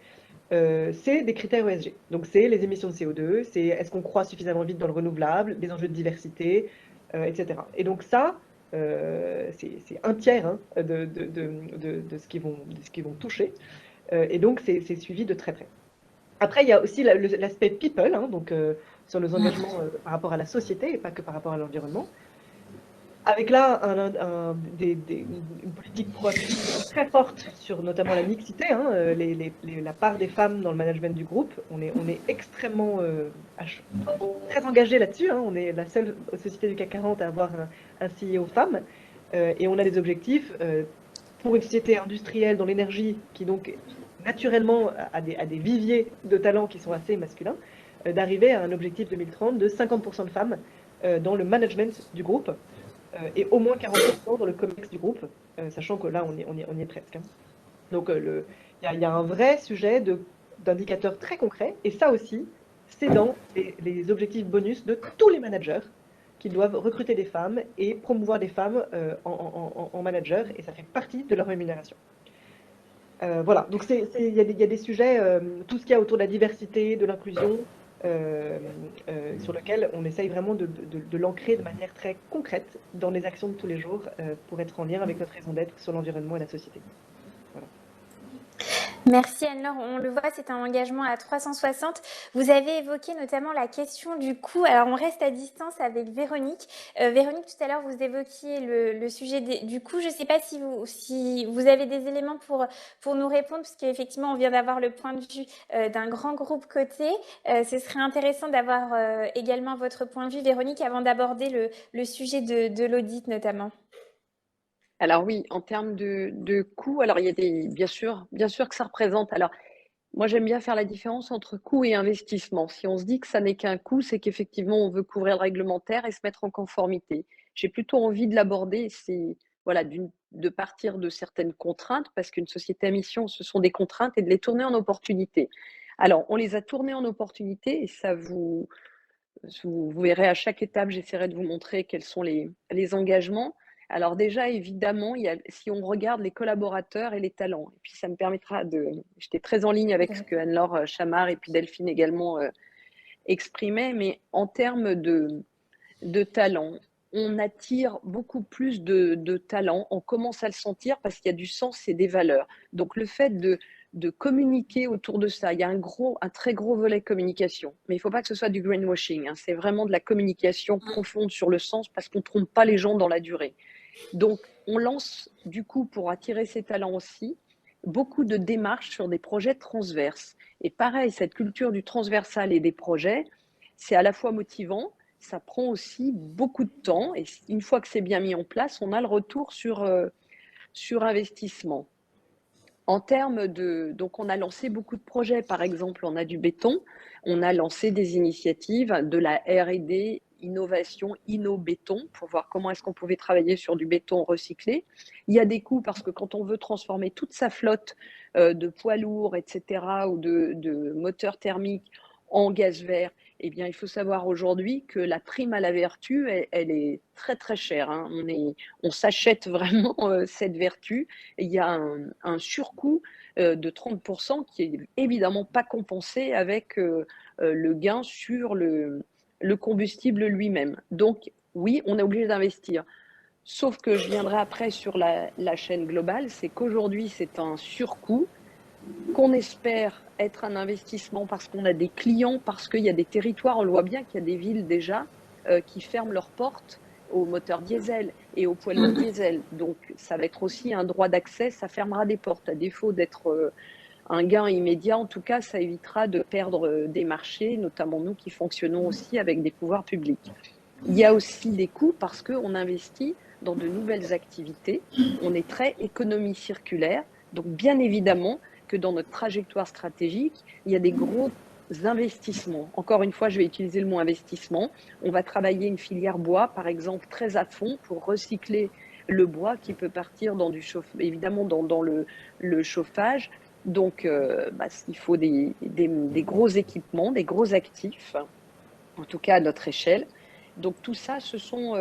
C'est des critères ESG. Donc, c'est les émissions de CO2, c'est est-ce qu'on croît suffisamment vite dans le renouvelable, les enjeux de diversité, etc. Et donc ça, c'est un tiers hein, de ce qu'ils vont toucher. Et donc, c'est suivi de très près. Après, il y a aussi l'aspect people, hein, donc sur nos engagements par rapport à la société et pas que par rapport à l'environnement. Avec là une politique proactive très forte sur notamment la mixité, hein, la part des femmes dans le management du groupe. On est extrêmement très engagé là-dessus. Hein, on est la seule société du CAC 40 à avoir un CEO femme. Et on a des objectifs pour une société industrielle dans l'énergie qui donc naturellement a des viviers de talents qui sont assez masculins, d'arriver à un objectif 2030 de 50% de femmes dans le management du groupe. Et au moins 40% dans le COMEX du groupe, sachant que là, on y est presque. Hein. Donc, il y a un vrai sujet d'indicateurs très concrets, et ça aussi, c'est dans les objectifs bonus de tous les managers qui doivent recruter des femmes et promouvoir des femmes en manager, et ça fait partie de leur rémunération. Voilà, donc il y a des sujets, tout ce qu'il y a autour de la diversité, de l'inclusion, sur lequel on essaye vraiment de l'ancrer de manière très concrète dans les actions de tous les jours pour être en lien avec notre raison d'être sur l'environnement et la société. Voilà. Merci Anne-Laure, on le voit, c'est un engagement à 360. Vous avez évoqué notamment la question du coût. Alors on reste à distance avec Véronique. Véronique, tout à l'heure vous évoquiez le sujet du coût. Je ne sais pas si vous avez des éléments pour nous répondre, parce qu'effectivement on vient d'avoir le point de vue d'un grand groupe coté. Ce serait intéressant d'avoir également votre point de vue, Véronique, avant d'aborder le sujet de l'audit notamment. Alors oui, en termes de coûts, alors il y a bien sûr que ça représente. Alors moi j'aime bien faire la différence entre coût et investissement. Si on se dit que ça n'est qu'un coût, c'est qu'effectivement on veut couvrir le réglementaire et se mettre en conformité. J'ai plutôt envie de l'aborder, c'est voilà, de partir de certaines contraintes, parce qu'une société à mission, ce sont des contraintes, et de les tourner en opportunités. Alors on les a tournées en opportunités, et ça vous verrez à chaque étape, j'essaierai de vous montrer quels sont les engagements. Alors déjà, évidemment, si on regarde les collaborateurs et les talents, et puis ça me permettra j'étais très en ligne avec ce que Anne-Laure Chamard et puis Delphine également exprimaient, mais en termes de talents, on attire beaucoup plus de talents, on commence à le sentir parce qu'il y a du sens et des valeurs. Donc le fait de communiquer autour de ça, il y a un très gros volet communication, mais il ne faut pas que ce soit du greenwashing, hein. C'est vraiment de la communication profonde sur le sens, parce qu'on ne trompe pas les gens dans la durée. Donc, on lance, du coup, pour attirer ces talents aussi, beaucoup de démarches sur des projets transverses. Et pareil, cette culture du transversal et des projets, c'est à la fois motivant, ça prend aussi beaucoup de temps. Et une fois que c'est bien mis en place, on a le retour sur investissement. En termes donc on a lancé beaucoup de projets. Par exemple, on a du béton, on a lancé des initiatives de la R&D, innovation, InnoBéton, pour voir comment est-ce qu'on pouvait travailler sur du béton recyclé. Il y a des coûts, parce que quand on veut transformer toute sa flotte de poids lourds, etc., ou de moteurs thermiques en gaz vert, eh bien, il faut savoir aujourd'hui que la prime à la vertu, elle est très très chère. Hein. On s'achète vraiment cette vertu. Et il y a un surcoût de 30% qui est évidemment pas compensé avec le gain sur le combustible lui-même. Donc oui, on est obligé d'investir. Sauf que je viendrai après sur la chaîne globale, c'est qu'aujourd'hui, c'est un surcoût qu'on espère être un investissement parce qu'on a des clients, parce qu'il y a des territoires, on le voit bien qu'il y a des villes déjà qui ferment leurs portes aux moteurs diesel et aux poids lourds diesel. Donc ça va être aussi un droit d'accès, ça fermera des portes. À défaut d'être un gain immédiat, en tout cas, ça évitera de perdre des marchés, notamment nous qui fonctionnons aussi avec des pouvoirs publics. Il y a aussi des coûts parce qu'on investit dans de nouvelles activités. On est très économie circulaire. Donc, bien évidemment que dans notre trajectoire stratégique, il y a des gros investissements. Encore une fois, je vais utiliser le mot investissement. On va travailler une filière bois, par exemple, très à fond pour recycler le bois qui peut partir dans du évidemment dans le chauffage. Donc, il faut des gros équipements, des gros actifs, en tout cas à notre échelle. Donc tout ça, ce sont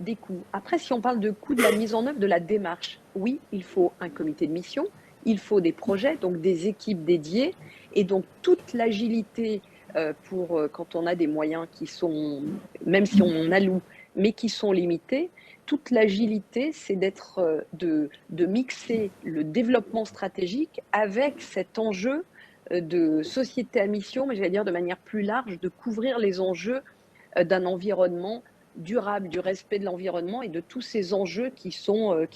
des coûts. Après, si on parle de coûts de la mise en œuvre de la démarche, oui, il faut un comité de mission, il faut des projets, donc des équipes dédiées, et donc toute l'agilité pour quand on a des moyens qui sont, même si on en alloue, mais qui sont limités, toute l'agilité, c'est d'être de mixer le développement stratégique avec cet enjeu de société à mission, mais j'allais dire de manière plus large, de couvrir les enjeux d'un environnement durable, du respect de l'environnement et de tous ces enjeux qui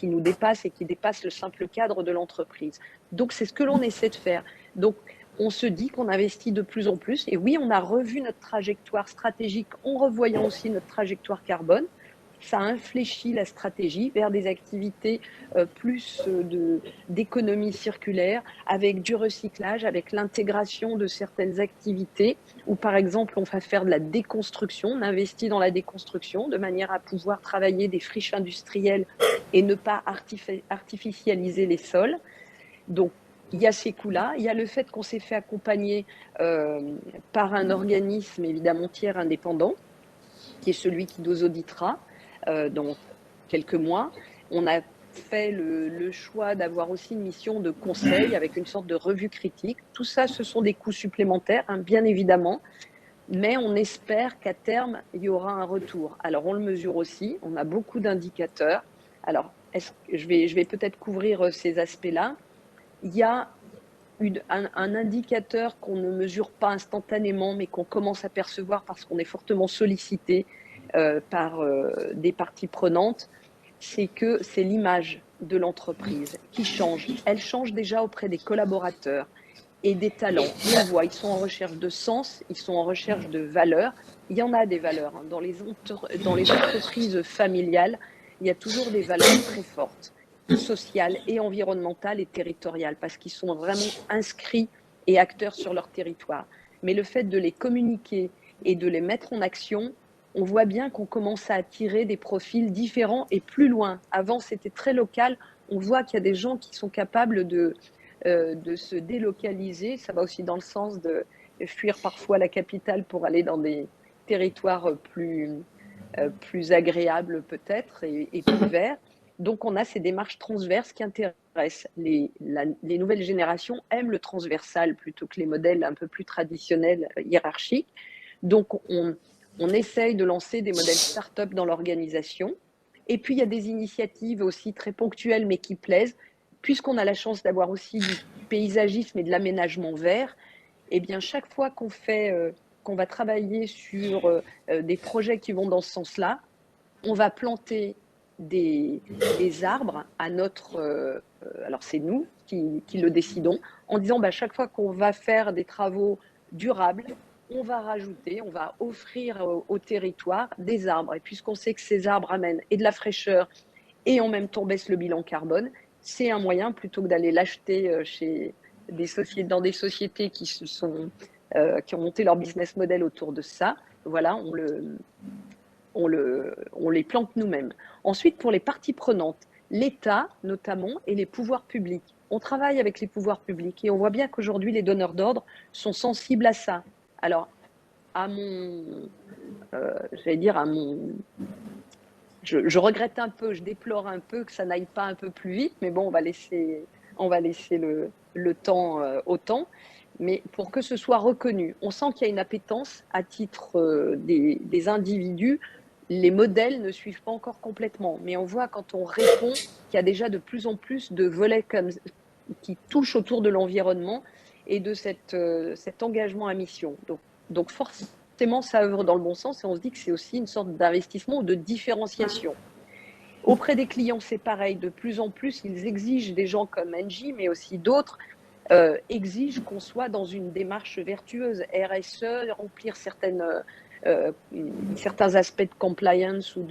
nous dépassent et qui dépassent le simple cadre de l'entreprise. Donc, c'est ce que l'on essaie de faire. Donc, on se dit qu'on investit de plus en plus. Et oui, on a revu notre trajectoire stratégique en revoyant aussi notre trajectoire carbone. Ça a infléchi la stratégie vers des activités plus d'économie circulaire, avec du recyclage, avec l'intégration de certaines activités où, par exemple, on va faire de la déconstruction, on investit dans la déconstruction de manière à pouvoir travailler des friches industrielles et ne pas artificialiser les sols. Donc, il y a ces coûts-là. Il y a le fait qu'on s'est fait accompagner par un organisme, évidemment, tiers indépendant, qui est celui qui nous auditera dans quelques mois. On a fait le choix d'avoir aussi une mission de conseil avec une sorte de revue critique. Tout ça, ce sont des coûts supplémentaires, hein, bien évidemment, mais on espère qu'à terme, il y aura un retour. Alors, on le mesure aussi, on a beaucoup d'indicateurs. Alors, je vais peut-être couvrir ces aspects-là. Il y a un indicateur qu'on ne mesure pas instantanément, mais qu'on commence à percevoir parce qu'on est fortement sollicité par des parties prenantes, c'est que c'est l'image de l'entreprise qui change. Elle change déjà auprès des collaborateurs et des talents. On le voit, ils sont en recherche de sens, ils sont en recherche de valeurs. Il y en a des valeurs. Hein. Dans les entreprises familiales, il y a toujours des valeurs très fortes, sociales et environnementales et territoriales, parce qu'ils sont vraiment inscrits et acteurs sur leur territoire. Mais le fait de les communiquer et de les mettre en action, on voit bien qu'on commence à attirer des profils différents et plus loin. Avant, c'était très local. On voit qu'il y a des gens qui sont capables de se délocaliser. Ça va aussi dans le sens de fuir parfois la capitale pour aller dans des territoires plus agréables peut-être et plus verts. Donc on a ces démarches transverses qui intéressent. Les nouvelles générations aiment le transversal plutôt que les modèles un peu plus traditionnels, hiérarchiques. Donc on essaye de lancer des modèles start-up dans l'organisation. Et puis il y a des initiatives aussi très ponctuelles mais qui plaisent. Puisqu'on a la chance d'avoir aussi du paysagisme et de l'aménagement vert, eh bien chaque fois qu'on va travailler sur des projets qui vont dans ce sens-là, on va planter des arbres à notre... alors c'est nous qui le décidons, en disant chaque fois qu'on va faire des travaux durables, on va rajouter, on va offrir au territoire des arbres. Et puisqu'on sait que ces arbres amènent et de la fraîcheur et en même temps baissent le bilan carbone, c'est un moyen plutôt que d'aller l'acheter dans des sociétés qui ont monté leur business model autour de ça. Voilà, on les plante nous-mêmes. Ensuite, pour les parties prenantes, l'État notamment et les pouvoirs publics. On travaille avec les pouvoirs publics et on voit bien qu'aujourd'hui, les donneurs d'ordre sont sensibles à ça. Alors, je regrette un peu, je déplore un peu que ça n'aille pas un peu plus vite, mais bon, on va laisser le le temps autant, mais pour que ce soit reconnu. On sent qu'il y a une appétence à titre des individus. Les modèles ne suivent pas encore complètement, mais on voit quand on répond qu'il y a déjà de plus en plus de volets qui touchent autour de l'environnement et de cet engagement à mission. Donc forcément, ça œuvre dans le bon sens et on se dit que c'est aussi une sorte d'investissement ou de différenciation. Auprès des clients, c'est pareil. De plus en plus, ils exigent des gens comme Engie, mais aussi d'autres, exigent qu'on soit dans une démarche vertueuse, RSE, remplir certains aspects de compliance ou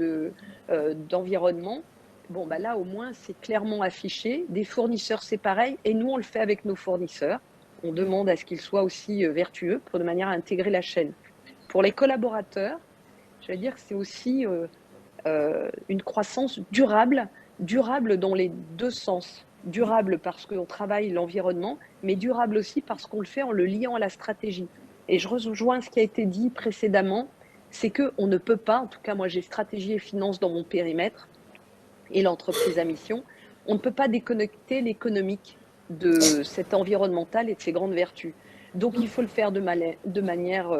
d'environnement. Bon, bah là, au moins, c'est clairement affiché. Des fournisseurs, c'est pareil. Et nous, on le fait avec nos fournisseurs. On demande à ce qu'ils soient aussi vertueux de manière à intégrer la chaîne. Pour les collaborateurs, je vais dire que c'est aussi une croissance durable dans les deux sens. Durable parce qu'on travaille l'environnement, mais durable aussi parce qu'on le fait en le liant à la stratégie. Et je rejoins ce qui a été dit précédemment, c'est qu'on ne peut pas, en tout cas moi j'ai stratégie et finance dans mon périmètre et l'entreprise à mission, on ne peut pas déconnecter l'économique de cet environnemental et de ses grandes vertus. Donc il faut le faire de manière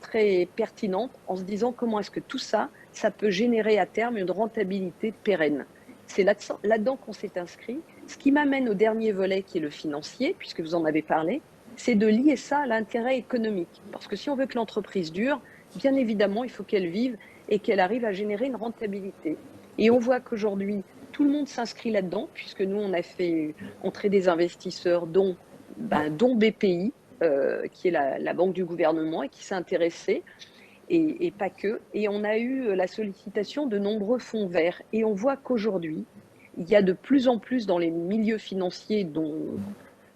très pertinente en se disant comment est-ce que tout ça, ça peut générer à terme une rentabilité pérenne. C'est là-dedans qu'on s'est inscrit. Ce qui m'amène au dernier volet qui est le financier, puisque vous en avez parlé, c'est de lier ça à l'intérêt économique. Parce que si on veut que l'entreprise dure, bien évidemment, il faut qu'elle vive et qu'elle arrive à générer une rentabilité. Et on voit qu'aujourd'hui, tout le monde s'inscrit là-dedans, puisque nous, on a fait entrer des investisseurs, dont BPI, qui est la banque du gouvernement, et qui s'est intéressée, et pas que. Et on a eu la sollicitation de nombreux fonds verts. Et on voit qu'aujourd'hui, il y a de plus en plus dans les milieux financiers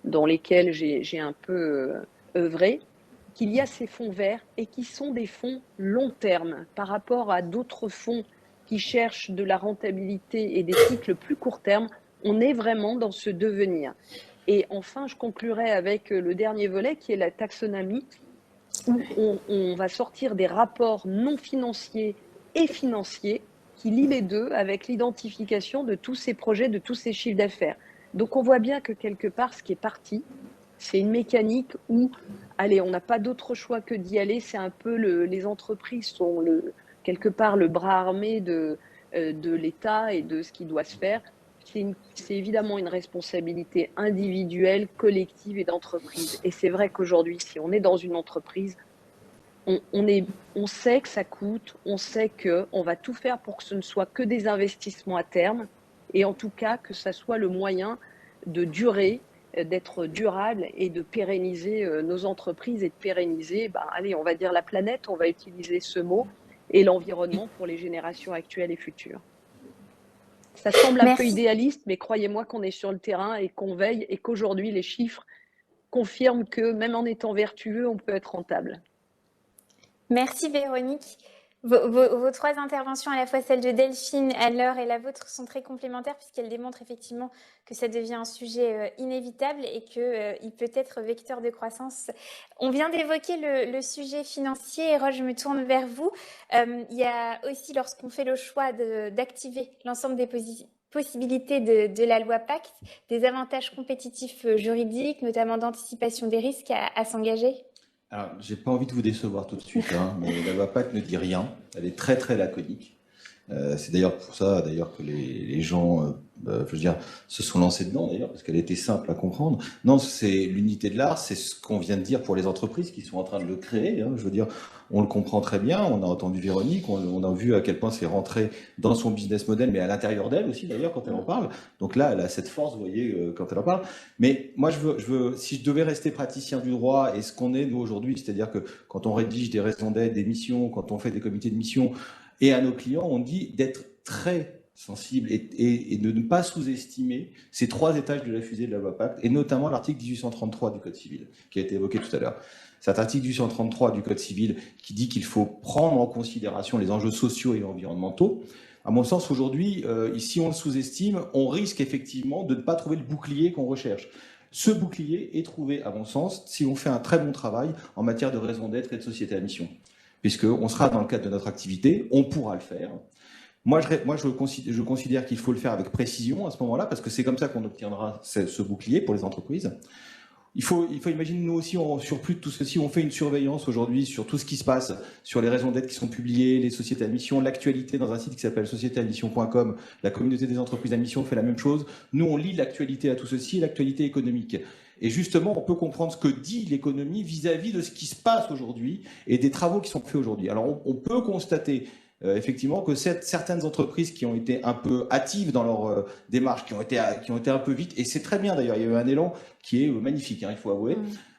dans lesquels j'ai un peu œuvré, qu'il y a ces fonds verts et qui sont des fonds long terme par rapport à d'autres fonds qui cherchent de la rentabilité et des cycles plus court terme. On est vraiment dans ce devenir. Et enfin, je conclurai avec le dernier volet qui est la taxonomie, où on va sortir des rapports non financiers et financiers qui lient les deux avec l'identification de tous ces projets, de tous ces chiffres d'affaires. Donc on voit bien que quelque part, ce qui est parti, c'est une mécanique où, allez, on n'a pas d'autre choix que d'y aller. C'est un peu les entreprises sont quelque part le bras armé de l'État et de ce qui doit se faire. C'est évidemment une responsabilité individuelle, collective et d'entreprise. Et c'est vrai qu'aujourd'hui, si on est dans une entreprise, on sait que ça coûte, on sait qu'on va tout faire pour que ce ne soit que des investissements à terme, et en tout cas que ça soit le moyen de durer, d'être durable et de pérenniser nos entreprises et de pérenniser, allez, on va dire la planète, on va utiliser ce mot, et l'environnement pour les générations actuelles et futures. Ça semble un peu idéaliste, mais croyez-moi qu'on est sur le terrain et qu'on veille et qu'aujourd'hui, les chiffres confirment que même en étant vertueux, on peut être rentable. Merci Véronique. Vos trois interventions, à la fois celle de Delphine, Anne-Laure et la vôtre, sont très complémentaires puisqu'elles démontrent effectivement que ça devient un sujet inévitable et qu'il peut être vecteur de croissance. On vient d'évoquer le sujet financier et Roche, je me tourne vers vous. Il y a aussi, lorsqu'on fait le choix d'activer l'ensemble des possibilités de la loi Pacte, des avantages compétitifs juridiques, notamment d'anticipation des risques à s'engager. Alors, j'ai pas envie de vous décevoir tout de suite, mais la loi Pacte ne dit rien. Elle est très très laconique. C'est d'ailleurs pour ça que les gens, je veux dire, se sont lancés dedans d'ailleurs, parce qu'elle était simple à comprendre. Non, c'est l'unité de l'art, c'est ce qu'on vient de dire pour les entreprises qui sont en train de le créer. Je veux dire, on le comprend très bien. On a entendu Véronique, on a vu à quel point c'est rentré dans son business model, mais à l'intérieur d'elle aussi d'ailleurs quand elle en parle. Donc là, elle a cette force, vous voyez, quand elle en parle. Mais moi, si je devais rester praticien du droit et ce qu'on est nous aujourd'hui, c'est-à-dire que quand on rédige des raisons d'être, des missions, quand on fait des comités de mission, et à nos clients, on dit d'être très sensible et de ne pas sous-estimer ces trois étages de la fusée de la loi Pacte, et notamment l'article 1833 du Code civil, qui a été évoqué tout à l'heure. Cet article 1833 du Code civil qui dit qu'il faut prendre en considération les enjeux sociaux et environnementaux. À mon sens, aujourd'hui, si on le sous-estime, on risque effectivement de ne pas trouver le bouclier qu'on recherche. Ce bouclier est trouvé, à mon sens, si on fait un très bon travail en matière de raison d'être et de société à mission. Puisqu'on sera dans le cadre de notre activité, on pourra le faire. Je considère qu'il faut le faire avec précision à ce moment-là, parce que c'est comme ça qu'on obtiendra ce bouclier pour les entreprises. Il faut imaginer, nous aussi, en surplus de tout ceci, on fait une surveillance aujourd'hui sur tout ce qui se passe, sur les raisons d'être qui sont publiées, les sociétés à mission, l'actualité dans un site qui s'appelle sociétéamission.com. La communauté des entreprises à mission fait la même chose. Nous, on lit l'actualité à tout ceci, l'actualité économique. Et justement, on peut comprendre ce que dit l'économie vis-à-vis de ce qui se passe aujourd'hui et des travaux qui sont faits aujourd'hui. Alors, on peut constater effectivement que certaines entreprises qui ont été un peu hâtives dans leur démarche, qui ont été un peu vite, et c'est très bien d'ailleurs, il y a eu un élan qui est magnifique, hein, il faut avouer.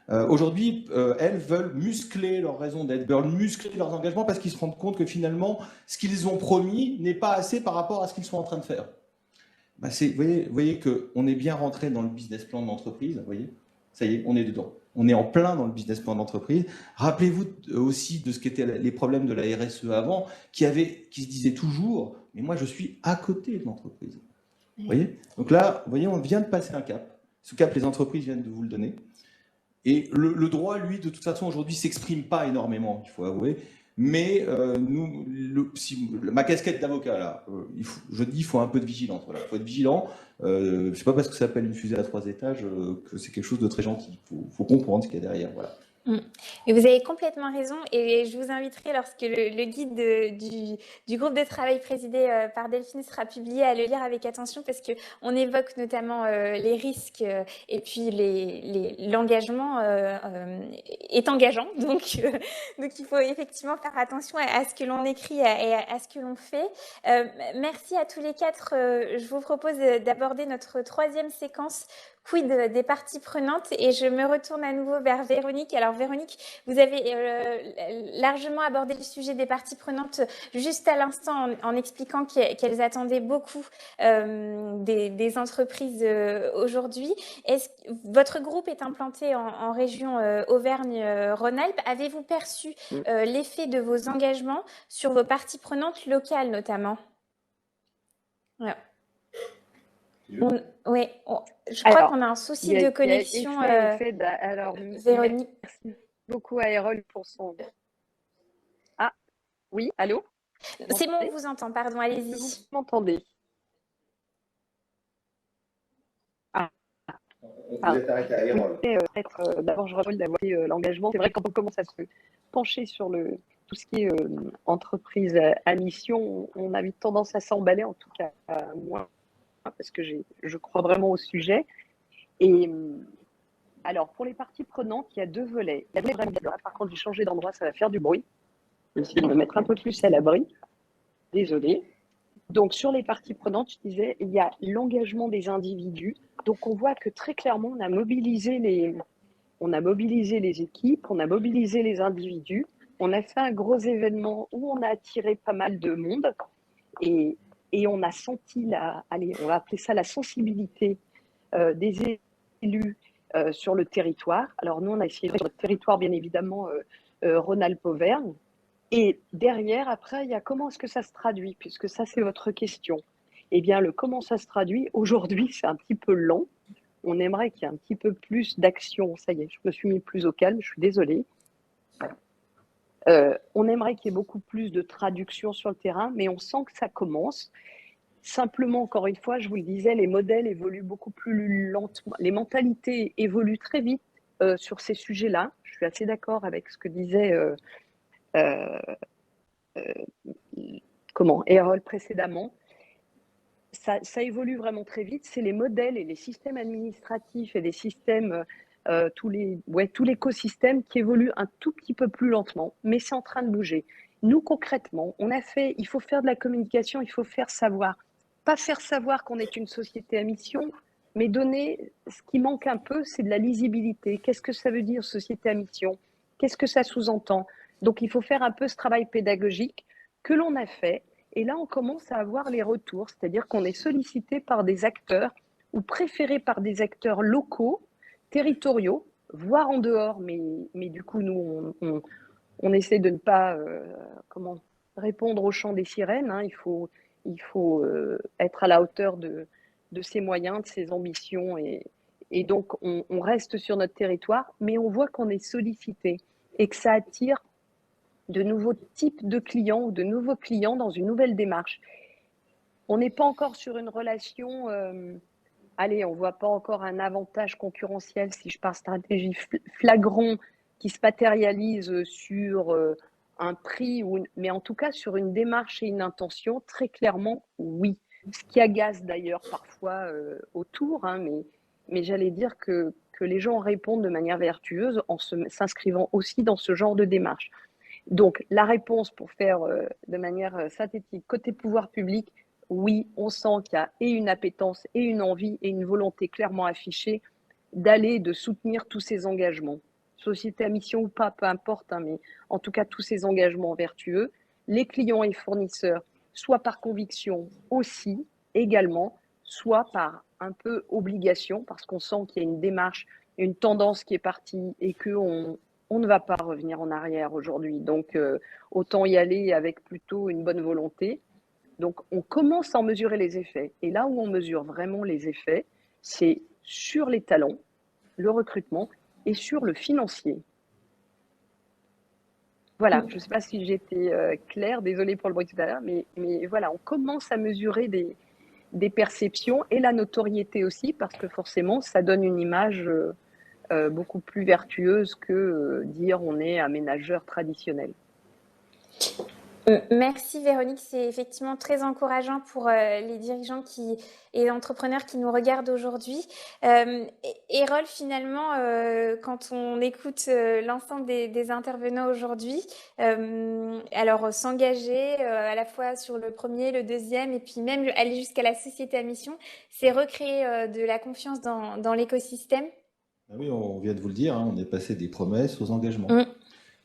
Aujourd'hui, elles veulent muscler leur raison d'être, veulent muscler leurs engagements parce qu'ils se rendent compte que finalement, ce qu'ils ont promis n'est pas assez par rapport à ce qu'ils sont en train de faire. Bah, vous voyez qu'on est bien rentré dans le business plan de l'entreprise, vous voyez, ça y est, on est dedans. On est en plein dans le business plan d'entreprise. Rappelez-vous aussi de ce qu'étaient les problèmes de la RSE avant, qui se disaient toujours, mais moi je suis à côté de l'entreprise. Vous voyez ? Donc là, vous voyez, on vient de passer un cap. Ce cap, les entreprises viennent de vous le donner. Et le droit, lui, de toute façon, aujourd'hui, ne s'exprime pas énormément, il faut avouer. Mais ma casquette d'avocat, là, je dis qu'il faut un peu de vigilance. Voilà. Il faut être vigilant. Ce n'est pas parce que ça s'appelle une fusée à 3 étages que c'est quelque chose de très gentil. Il faut comprendre ce qu'il y a derrière. Voilà. Et vous avez complètement raison, et je vous inviterai, lorsque le guide du groupe de travail présidé par Delphine sera publié, à le lire avec attention, parce qu'on évoque notamment les risques, et puis l'engagement est engageant, donc il faut effectivement faire attention à ce que l'on écrit et à ce que l'on fait. Merci à tous les quatre. Je vous propose d'aborder notre troisième séquence, quid des parties prenantes, et je me retourne à nouveau vers Véronique. Alors Véronique, vous avez largement abordé le sujet des parties prenantes juste à l'instant en expliquant qu'elles attendaient beaucoup des entreprises aujourd'hui. Votre groupe est implanté en région Auvergne-Rhône-Alpes. Avez-vous perçu l'effet de vos engagements sur vos parties prenantes locales notamment? Voilà. Oui, je crois qu'on a un souci de connexion. Véronique. Merci beaucoup à Erol pour son... Ah, oui, allô? C'est bon, on vous entend, pardon, allez-y. Vous m'entendez? On peut arrêter à Erol. D'abord, je rappelle d'avoir l'engagement. C'est vrai que quand on commence à se pencher sur tout ce qui est entreprise à mission, on a vite tendance à s'emballer, en tout cas moi, parce que je crois vraiment au sujet. Et alors, pour les parties prenantes, il y a deux volets. Par contre, j'ai changé d'endroit, ça va faire du bruit. Je vais essayer de me mettre un peu plus à l'abri. Désolée. Donc, sur les parties prenantes, je disais, il y a l'engagement des individus. Donc, on voit que très clairement, on a mobilisé les équipes, on a mobilisé les individus. On a fait un gros événement où on a attiré pas mal de monde. Et on a senti on va appeler ça la sensibilité des élus sur le territoire. Alors nous, on a essayé sur le territoire, bien évidemment, Rhône-Alpes-Auvergne. Et derrière, après, il y a comment est-ce que ça se traduit, puisque ça, c'est votre question. Eh bien, comment ça se traduit, aujourd'hui, c'est un petit peu lent. On aimerait qu'il y ait un petit peu plus d'action. Ça y est, je me suis mis plus au calme, je suis désolée. On aimerait qu'il y ait beaucoup plus de traduction sur le terrain, mais on sent que ça commence. Simplement, encore une fois, je vous le disais, les modèles évoluent beaucoup plus lentement. Les mentalités évoluent très vite sur ces sujets-là. Je suis assez d'accord avec ce que disait Erol précédemment. Ça évolue vraiment très vite. C'est les modèles et les systèmes administratifs et les systèmes, tout l'écosystème qui évolue un tout petit peu plus lentement, mais c'est en train de bouger. Nous, concrètement, il faut faire de la communication, il faut faire savoir. Pas faire savoir qu'on est une société à mission, mais donner, ce qui manque un peu, c'est de la lisibilité. Qu'est-ce que ça veut dire, société à mission? Qu'est-ce que ça sous-entend? Donc, il faut faire un peu ce travail pédagogique que l'on a fait. Et là, on commence à avoir les retours, c'est-à-dire qu'on est sollicité par des acteurs ou préféré par des acteurs locaux, territoriaux, voire en dehors. Mais du coup, nous, on essaie de ne pas répondre au chant des sirènes. Hein. Il faut être à la hauteur de ses moyens, de ses ambitions. Et donc, on reste sur notre territoire, mais on voit qu'on est sollicité et que ça attire de nouveaux types de clients ou de nouveaux clients dans une nouvelle démarche. on n'est pas encore sur une relation, allez, on ne voit pas encore un avantage concurrentiel, si je parle stratégie flagrant, qui se matérialise sur un prix, mais en tout cas sur une démarche et une intention, très clairement, oui. Ce qui agace d'ailleurs parfois autour, hein, mais j'allais dire que les gens répondent de manière vertueuse en s'inscrivant aussi dans ce genre de démarche. Donc, la réponse, pour faire de manière synthétique, côté pouvoir public, oui, on sent qu'il y a et une appétence et une envie et une volonté clairement affichée d'aller, de soutenir tous ces engagements. Société à mission ou pas, peu importe, hein, mais en tout cas, tous ces engagements vertueux. Les clients et fournisseurs, soit par conviction aussi, également, soit par un peu obligation, parce qu'on sent qu'il y a une démarche, une tendance qui est partie et qu'on ne va pas revenir en arrière aujourd'hui. Donc, autant y aller avec plutôt une bonne volonté. Donc, on commence à en mesurer les effets. Et là où on mesure vraiment les effets, c'est sur les talents, le recrutement et sur le financier. Voilà, je ne sais pas si j'étais claire, désolée pour le bruit tout à l'heure, mais voilà, on commence à mesurer des perceptions et la notoriété aussi, parce que forcément, ça donne une image beaucoup plus vertueuse que dire on est un ménageur traditionnel. Merci Véronique, c'est effectivement très encourageant pour les dirigeants et entrepreneurs qui nous regardent aujourd'hui. Erol, finalement, quand on écoute l'ensemble des intervenants aujourd'hui, alors s'engager à la fois sur le premier, le deuxième, et puis même aller jusqu'à la société à mission, c'est recréer de la confiance dans l'écosystème. Ah oui, on vient de vous le dire, hein, on est passé des promesses aux engagements. Mm.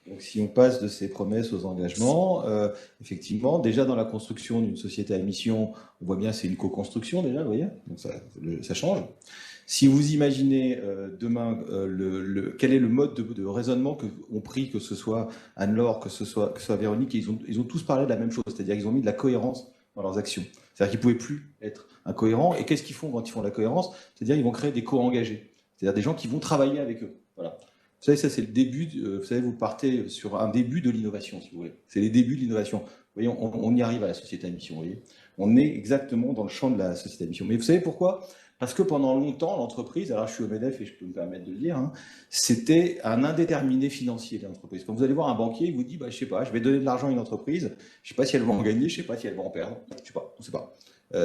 Donc, si on passe de ces promesses aux engagements, effectivement, déjà dans la construction d'une société à mission, on voit bien c'est une co-construction déjà, vous voyez, donc ça change. Si vous imaginez demain quel est le mode de raisonnement qu'ont pris, que ce soit Anne-Laure, que ce soit Véronique, ils ont tous parlé de la même chose, c'est-à-dire qu'ils ont mis de la cohérence dans leurs actions. C'est-à-dire qu'ils ne pouvaient plus être incohérents. Et qu'est-ce qu'ils font quand ils font de la cohérence? C'est-à-dire qu'ils vont créer des co-engagés, c'est-à-dire des gens qui vont travailler avec eux. Voilà. Vous savez, ça c'est le début, vous savez, vous partez sur un début de l'innovation, si vous voulez. C'est les débuts de l'innovation. Vous voyez, on y arrive à la société à mission, vous voyez. On est exactement dans le champ de la société à mission. Mais vous savez pourquoi? Parce que pendant longtemps, l'entreprise, alors je suis au MEDEF et je peux me permettre de le dire, hein, c'était un indéterminé financier de l'entreprise. Quand vous allez voir un banquier, il vous dit, bah, je sais pas, je vais donner de l'argent à une entreprise, je sais pas si elle va en gagner, je sais pas si elle va en perdre, je sais pas, on sait pas.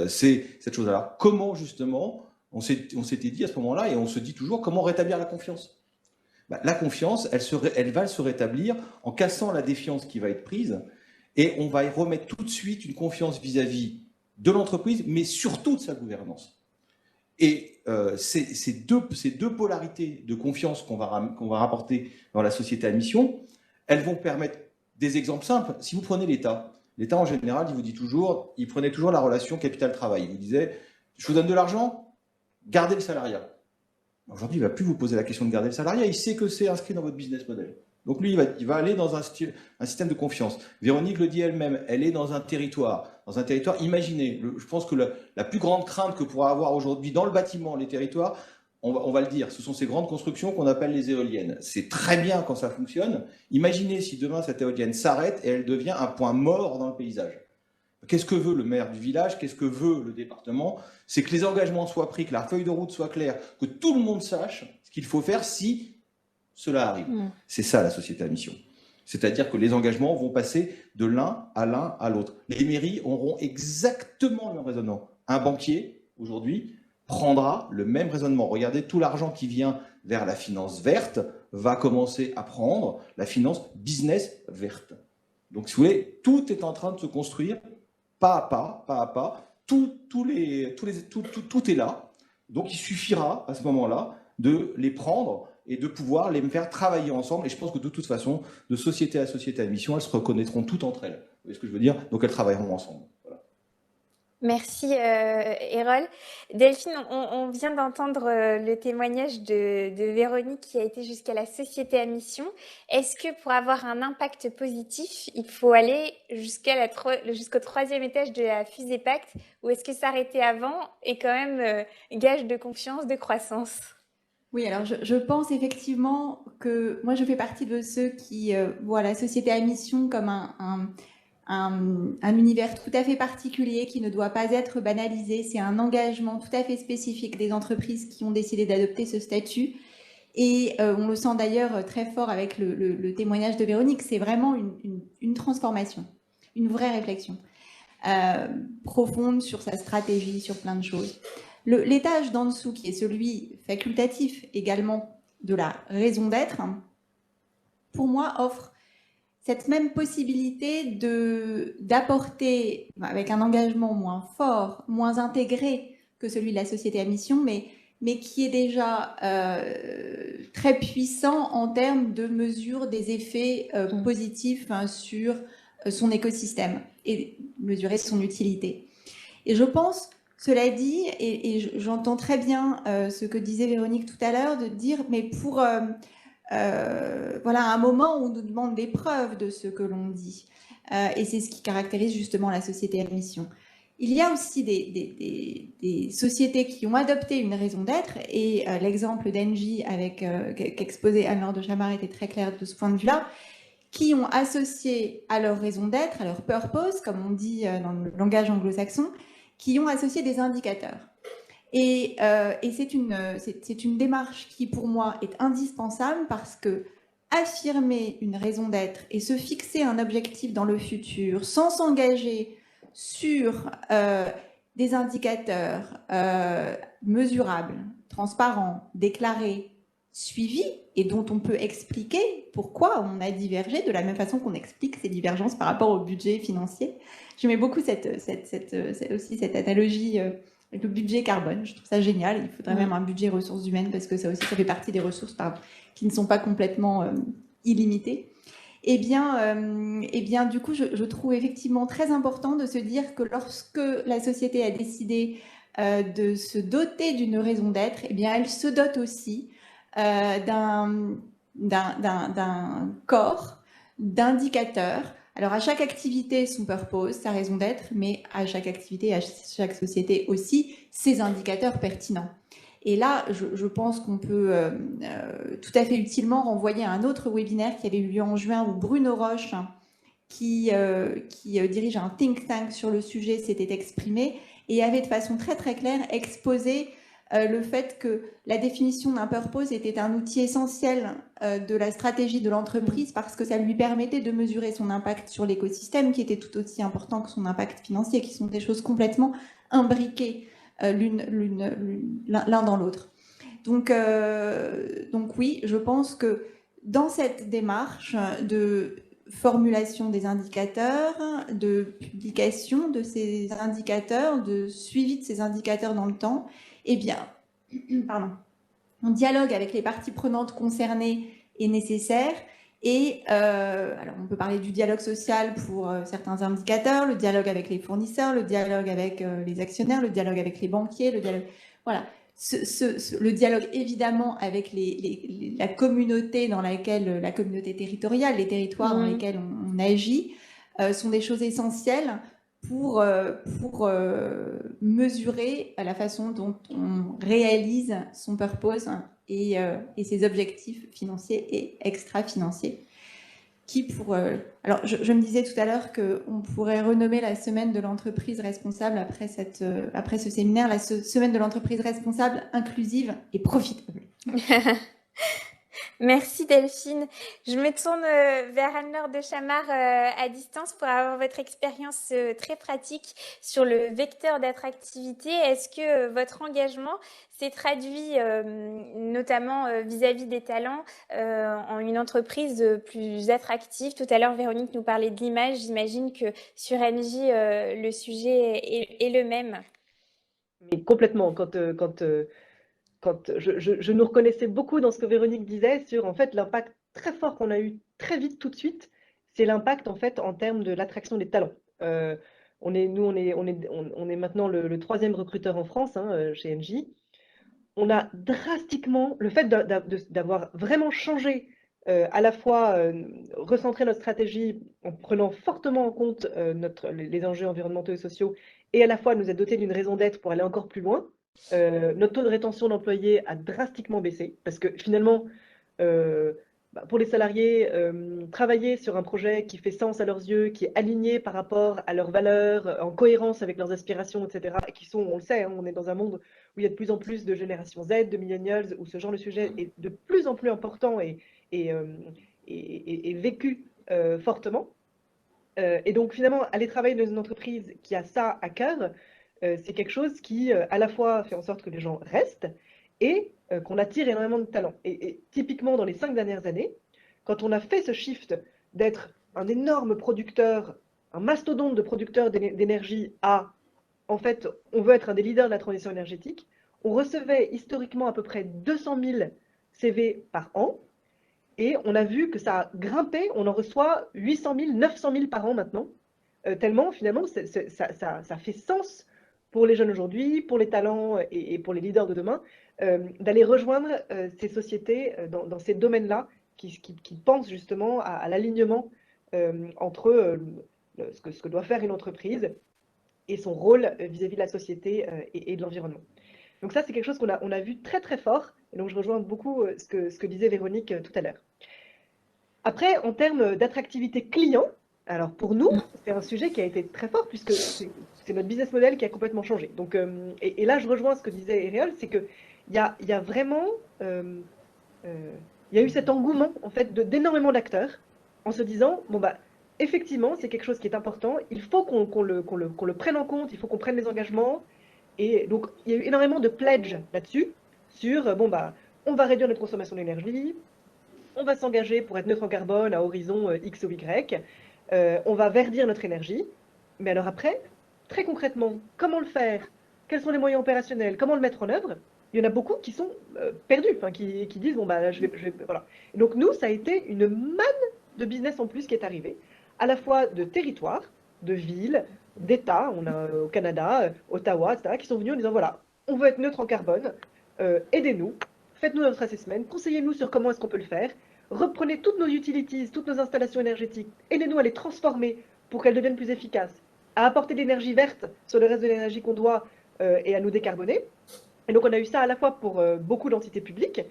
C'est cette chose-là. Comment justement, on s'était dit à ce moment-là, et on se dit toujours, comment rétablir la confiance? La confiance, elle va se rétablir en cassant la défiance qui va être prise et on va y remettre tout de suite une confiance vis-à-vis de l'entreprise, mais surtout de sa gouvernance. Et ces deux polarités de confiance qu'on va rapporter dans la société à mission, elles vont permettre des exemples simples. Si vous prenez l'État en général, il prenait toujours la relation capital-travail. Il vous disait, je vous donne de l'argent, gardez le salariat. Aujourd'hui, il ne va plus vous poser la question de garder le salariat. Il sait que c'est inscrit dans votre business model. Donc lui, il va aller dans un système de confiance. Véronique le dit elle-même, elle est dans un territoire. Imaginez, je pense que la plus grande crainte que pourra avoir aujourd'hui dans le bâtiment, les territoires, on va le dire, ce sont ces grandes constructions qu'on appelle les éoliennes. C'est très bien quand ça fonctionne. Imaginez si demain cette éolienne s'arrête et elle devient un point mort dans le paysage. Qu'est-ce que veut le maire du village? Qu'est-ce que veut le département? C'est que les engagements soient pris, que la feuille de route soit claire, que tout le monde sache ce qu'il faut faire si cela arrive. C'est ça la société à mission. C'est-à-dire que les engagements vont passer de l'un à l'autre. Les mairies auront exactement le même raisonnement. Un banquier, aujourd'hui, prendra le même raisonnement. Regardez, tout l'argent qui vient vers la finance verte va commencer à prendre la finance business verte. Donc, si vous voulez, tout est en train de se construire pas à pas, tout est là. Donc, il suffira à ce moment-là de les prendre et de pouvoir les faire travailler ensemble. Et je pense que de toute façon, de société à mission, elles se reconnaîtront toutes entre elles. Vous voyez ce que je veux dire? Donc, elles travailleront ensemble. Voilà. Merci Erol. Delphine, on vient d'entendre le témoignage de Véronique qui a été jusqu'à la société à mission. Est-ce que pour avoir un impact positif, il faut aller jusqu'au 3e étage de la fusée Pacte, ou est-ce que s'arrêter avant est quand même gage de confiance, de croissance? Oui, alors je pense effectivement que moi je fais partie de ceux qui voient la société à mission comme un un univers tout à fait particulier qui ne doit pas être banalisé. C'est un engagement tout à fait spécifique des entreprises qui ont décidé d'adopter ce statut. Et on le sent d'ailleurs très fort avec le témoignage de Véronique. C'est vraiment une transformation, une vraie réflexion profonde sur sa stratégie, sur plein de choses. L'étage d'en dessous, qui est celui facultatif également de la raison d'être, pour moi, offre cette même possibilité d'apporter, avec un engagement moins fort, moins intégré que celui de la société à mission, mais qui est déjà très puissant en termes de mesure des effets positifs sur son écosystème et mesurer son utilité. Et je pense, cela dit, et j'entends très bien ce que disait Véronique tout à l'heure, de dire, mais pour... voilà, un moment où on nous demande des preuves de ce que l'on dit. Et c'est ce qui caractérise justement la société à mission. Il y a aussi des sociétés qui ont adopté une raison d'être, et l'exemple d'Engie qu'exposait Anne-Laure de Chamard était très clair de ce point de vue-là, qui ont associé à leur raison d'être, à leur purpose, comme on dit dans le langage anglo-saxon, qui ont associé des indicateurs. Et c'est une démarche qui, pour moi, est indispensable parce que affirmer une raison d'être et se fixer un objectif dans le futur sans s'engager sur des indicateurs mesurables, transparents, déclarés, suivis et dont on peut expliquer pourquoi on a divergé de la même façon qu'on explique ces divergences par rapport au budget financier. J'aimais beaucoup aussi cette analogie avec le budget carbone. Je trouve ça génial. Il faudrait même un budget ressources humaines parce que ça aussi, ça fait partie des ressources qui ne sont pas complètement illimitées. Eh bien, du coup, je trouve effectivement très important de se dire que lorsque la société a décidé de se doter d'une raison d'être, eh bien, elle se dote aussi d'un corps d'indicateurs. Alors, à chaque activité, son purpose, sa raison d'être, mais à chaque activité, à chaque société aussi, ses indicateurs pertinents. Et là, je pense qu'on peut tout à fait utilement renvoyer à un autre webinaire qui avait eu lieu en juin où Bruno Roche, qui dirige un think tank sur le sujet, s'était exprimé et avait de façon très très claire exposé le fait que la définition d'un purpose était un outil essentiel de la stratégie de l'entreprise parce que ça lui permettait de mesurer son impact sur l'écosystème qui était tout aussi important que son impact financier, qui sont des choses complètement imbriquées l'un dans l'autre. Donc oui, je pense que dans cette démarche de formulation des indicateurs, de publication de ces indicateurs, de suivi de ces indicateurs dans le temps, eh bien, un dialogue avec les parties prenantes concernées est nécessaire. Et alors on peut parler du dialogue social pour certains indicateurs, le dialogue avec les fournisseurs, le dialogue avec les actionnaires, le dialogue avec les banquiers, le dialogue, voilà. Le dialogue évidemment avec la communauté dans laquelle, la communauté territoriale, les territoires dans lesquels on agit, sont des choses essentielles pour mesurer la façon dont on réalise son purpose et ses objectifs financiers et extra-financiers. Alors, je me disais tout à l'heure qu'on pourrait renommer la semaine de l'entreprise responsable après ce séminaire, la semaine de l'entreprise responsable, inclusive et profitable. Merci Delphine. Je me tourne vers Anne-Laure de Chamard à distance pour avoir votre expérience très pratique sur le vecteur d'attractivité. Est-ce que votre engagement s'est traduit notamment vis-à-vis des talents en une entreprise plus attractive? Tout à l'heure, Véronique nous parlait de l'image. J'imagine que sur NJ, le sujet est le même. Mais complètement, quand je nous reconnaissais beaucoup dans ce que Véronique disait sur en fait l'impact très fort qu'on a eu très vite tout de suite, c'est l'impact en fait en termes de l'attraction des talents. On est maintenant le 3e recruteur en France chez NJ. On a drastiquement le fait d'avoir vraiment changé à la fois recentrer notre stratégie en prenant fortement en compte les enjeux environnementaux et sociaux et à la fois nous a doté d'une raison d'être pour aller encore plus loin. Notre taux de rétention d'employés a drastiquement baissé parce que finalement, pour les salariés, travailler sur un projet qui fait sens à leurs yeux, qui est aligné par rapport à leurs valeurs, en cohérence avec leurs aspirations, etc., et qui sont, on le sait, hein, on est dans un monde où il y a de plus en plus de génération Z, de millennials, où ce genre de sujet est de plus en plus important et, euh, et vécu fortement. Et donc finalement, aller travailler dans une entreprise qui a ça à cœur, c'est quelque chose qui à la fois fait en sorte que les gens restent et qu'on attire énormément de talents. Et typiquement dans les 5 dernières années, quand on a fait ce shift d'être un énorme producteur, un mastodonte de producteurs d'énergie à, en fait, on veut être un des leaders de la transition énergétique, on recevait historiquement à peu près 200 000 CV par an. Et on a vu que ça a grimpé, on en reçoit 800 000, 900 000 par an maintenant, tellement finalement ça fait sens pour les jeunes aujourd'hui, pour les talents et pour les leaders de demain, d'aller rejoindre ces sociétés dans ces domaines-là qui pensent justement à l'alignement entre ce que doit faire une entreprise et son rôle vis-à-vis de la société et de l'environnement. Donc ça, c'est quelque chose qu'on a vu très très fort, et donc je rejoins beaucoup ce que disait Véronique tout à l'heure. Après, en termes d'attractivité client, alors pour nous, c'est un sujet qui a été très fort puisque c'est notre business model qui a complètement changé. Donc, et là, je rejoins ce que disait Eréol, c'est qu'il y a vraiment il y a eu cet engouement en fait d'énormément d'acteurs en se disant bon bah effectivement c'est quelque chose qui est important, il faut qu'on le prenne en compte, il faut qu'on prenne les engagements. Et donc il y a eu énormément de pledges là-dessus sur bon bah on va réduire notre consommation d'énergie, on va s'engager pour être neutre en carbone à horizon X ou Y, on va verdir notre énergie. Mais alors après, très concrètement, comment le faire? Quels sont les moyens opérationnels? Comment le mettre en œuvre? Il y en a beaucoup qui sont perdus, qui disent bon bah voilà. Et donc nous, ça a été une manne de business en plus qui est arrivée, à la fois de territoires, de villes, d'États, on a au Canada, Ottawa, etc., qui sont venus en disant voilà, on veut être neutre en carbone, aidez-nous, faites-nous notre assessment, conseillez-nous sur comment est-ce qu'on peut le faire, reprenez toutes nos utilities, toutes nos installations énergétiques, aidez-nous à les transformer pour qu'elles deviennent plus efficaces, à apporter de l'énergie verte sur le reste de l'énergie qu'on doit et à nous décarboner. Et donc on a eu ça à la fois pour beaucoup d'entités publiques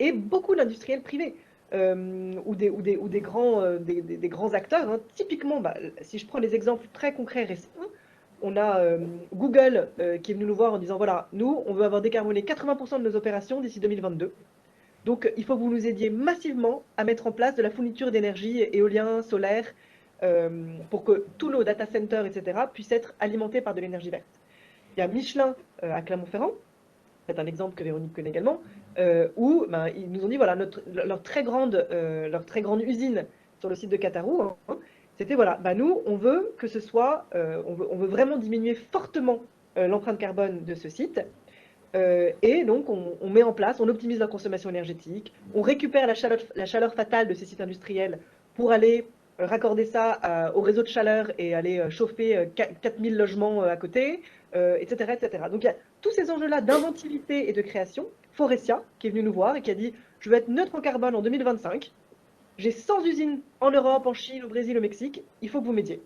et beaucoup d'industriels privés. Ou des grands acteurs. Hein. Typiquement, bah, si je prends des exemples très concrets récents, on a Google qui est venu nous voir en disant voilà, nous, on veut avoir décarboné 80% de nos opérations d'ici 2022. Donc, il faut que vous nous aidiez massivement à mettre en place de la fourniture d'énergie éolien, solaire, pour que tous nos data centers, etc., puissent être alimentés par de l'énergie verte. Il y a Michelin à Clermont-Ferrand, c'est un exemple que Véronique connaît également, où ben, ils nous ont dit voilà, leur très grande usine sur le site de Catarou, hein, c'était voilà, ben, nous, on veut que ce soit, on veut vraiment diminuer fortement l'empreinte carbone de ce site. Et donc, on met en place, on optimise la consommation énergétique, on récupère la chaleur fatale de ces sites industriels pour aller raccorder ça au réseau de chaleur et aller chauffer 4000 logements à côté, etc., etc. Donc, il y a tous ces enjeux-là d'inventivité et de création. Forestia, qui est venu nous voir et qui a dit « Je veux être neutre en carbone en 2025. J'ai 100 usines en Europe, en Chine, au Brésil, au Mexique. Il faut que vous m'aidiez.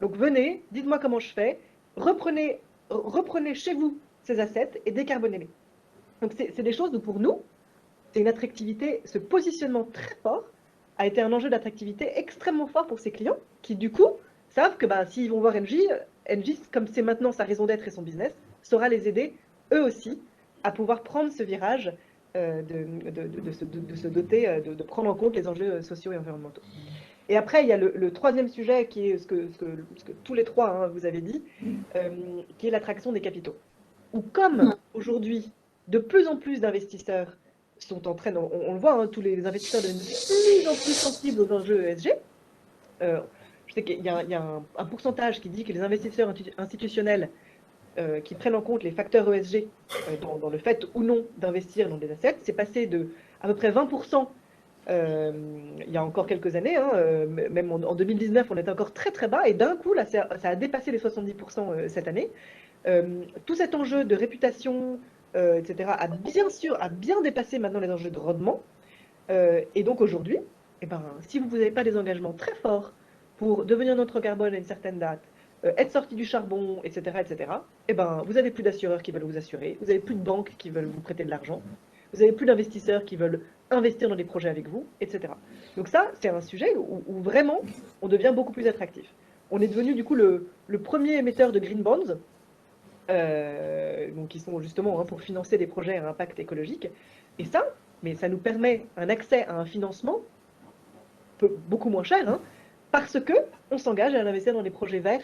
Donc, venez, dites-moi comment je fais. Reprenez chez vous ces assets et décarbonez-les. » Donc, c'est des choses où, pour nous, c'est une attractivité, ce positionnement très fort a été un enjeu d'attractivité extrêmement fort pour ces clients qui, du coup, savent que bah, s'ils vont voir Engie, comme c'est maintenant sa raison d'être et son business, saura les aider, eux aussi, à pouvoir prendre ce virage de se doter, de prendre en compte les enjeux sociaux et environnementaux. Et après, il y a le troisième sujet qui est ce que tous les trois hein, vous avez dit, qui est l'attraction des capitaux. Où comme aujourd'hui, de plus en plus d'investisseurs sont en train, on le voit, hein, tous les investisseurs deviennent de plus en plus sensibles aux enjeux ESG. Je sais qu'il y a un pourcentage qui dit que les investisseurs institutionnels qui prennent en compte les facteurs ESG dans le fait ou non d'investir dans des assets, c'est passé de à peu près 20% il y a encore quelques années, hein, même en 2019, on était encore très très bas, et d'un coup, là, ça a dépassé les 70% cette année. Tout cet enjeu de réputation, etc., a bien dépassé maintenant les enjeux de rendement. Et donc aujourd'hui, eh ben, si vous n'avez pas des engagements très forts pour devenir neutre carbone à une certaine date, être sorti du charbon, etc., eh ben, vous n'avez plus d'assureurs qui veulent vous assurer, vous n'avez plus de banques qui veulent vous prêter de l'argent, vous n'avez plus d'investisseurs qui veulent investir dans des projets avec vous, etc. Donc ça, c'est un sujet où vraiment, on devient beaucoup plus attractif. On est devenu du coup le premier émetteur de green bonds, donc qui sont justement pour financer des projets à impact écologique. Et ça, mais ça nous permet un accès à un financement beaucoup moins cher, parce que on s'engage à investir dans des projets verts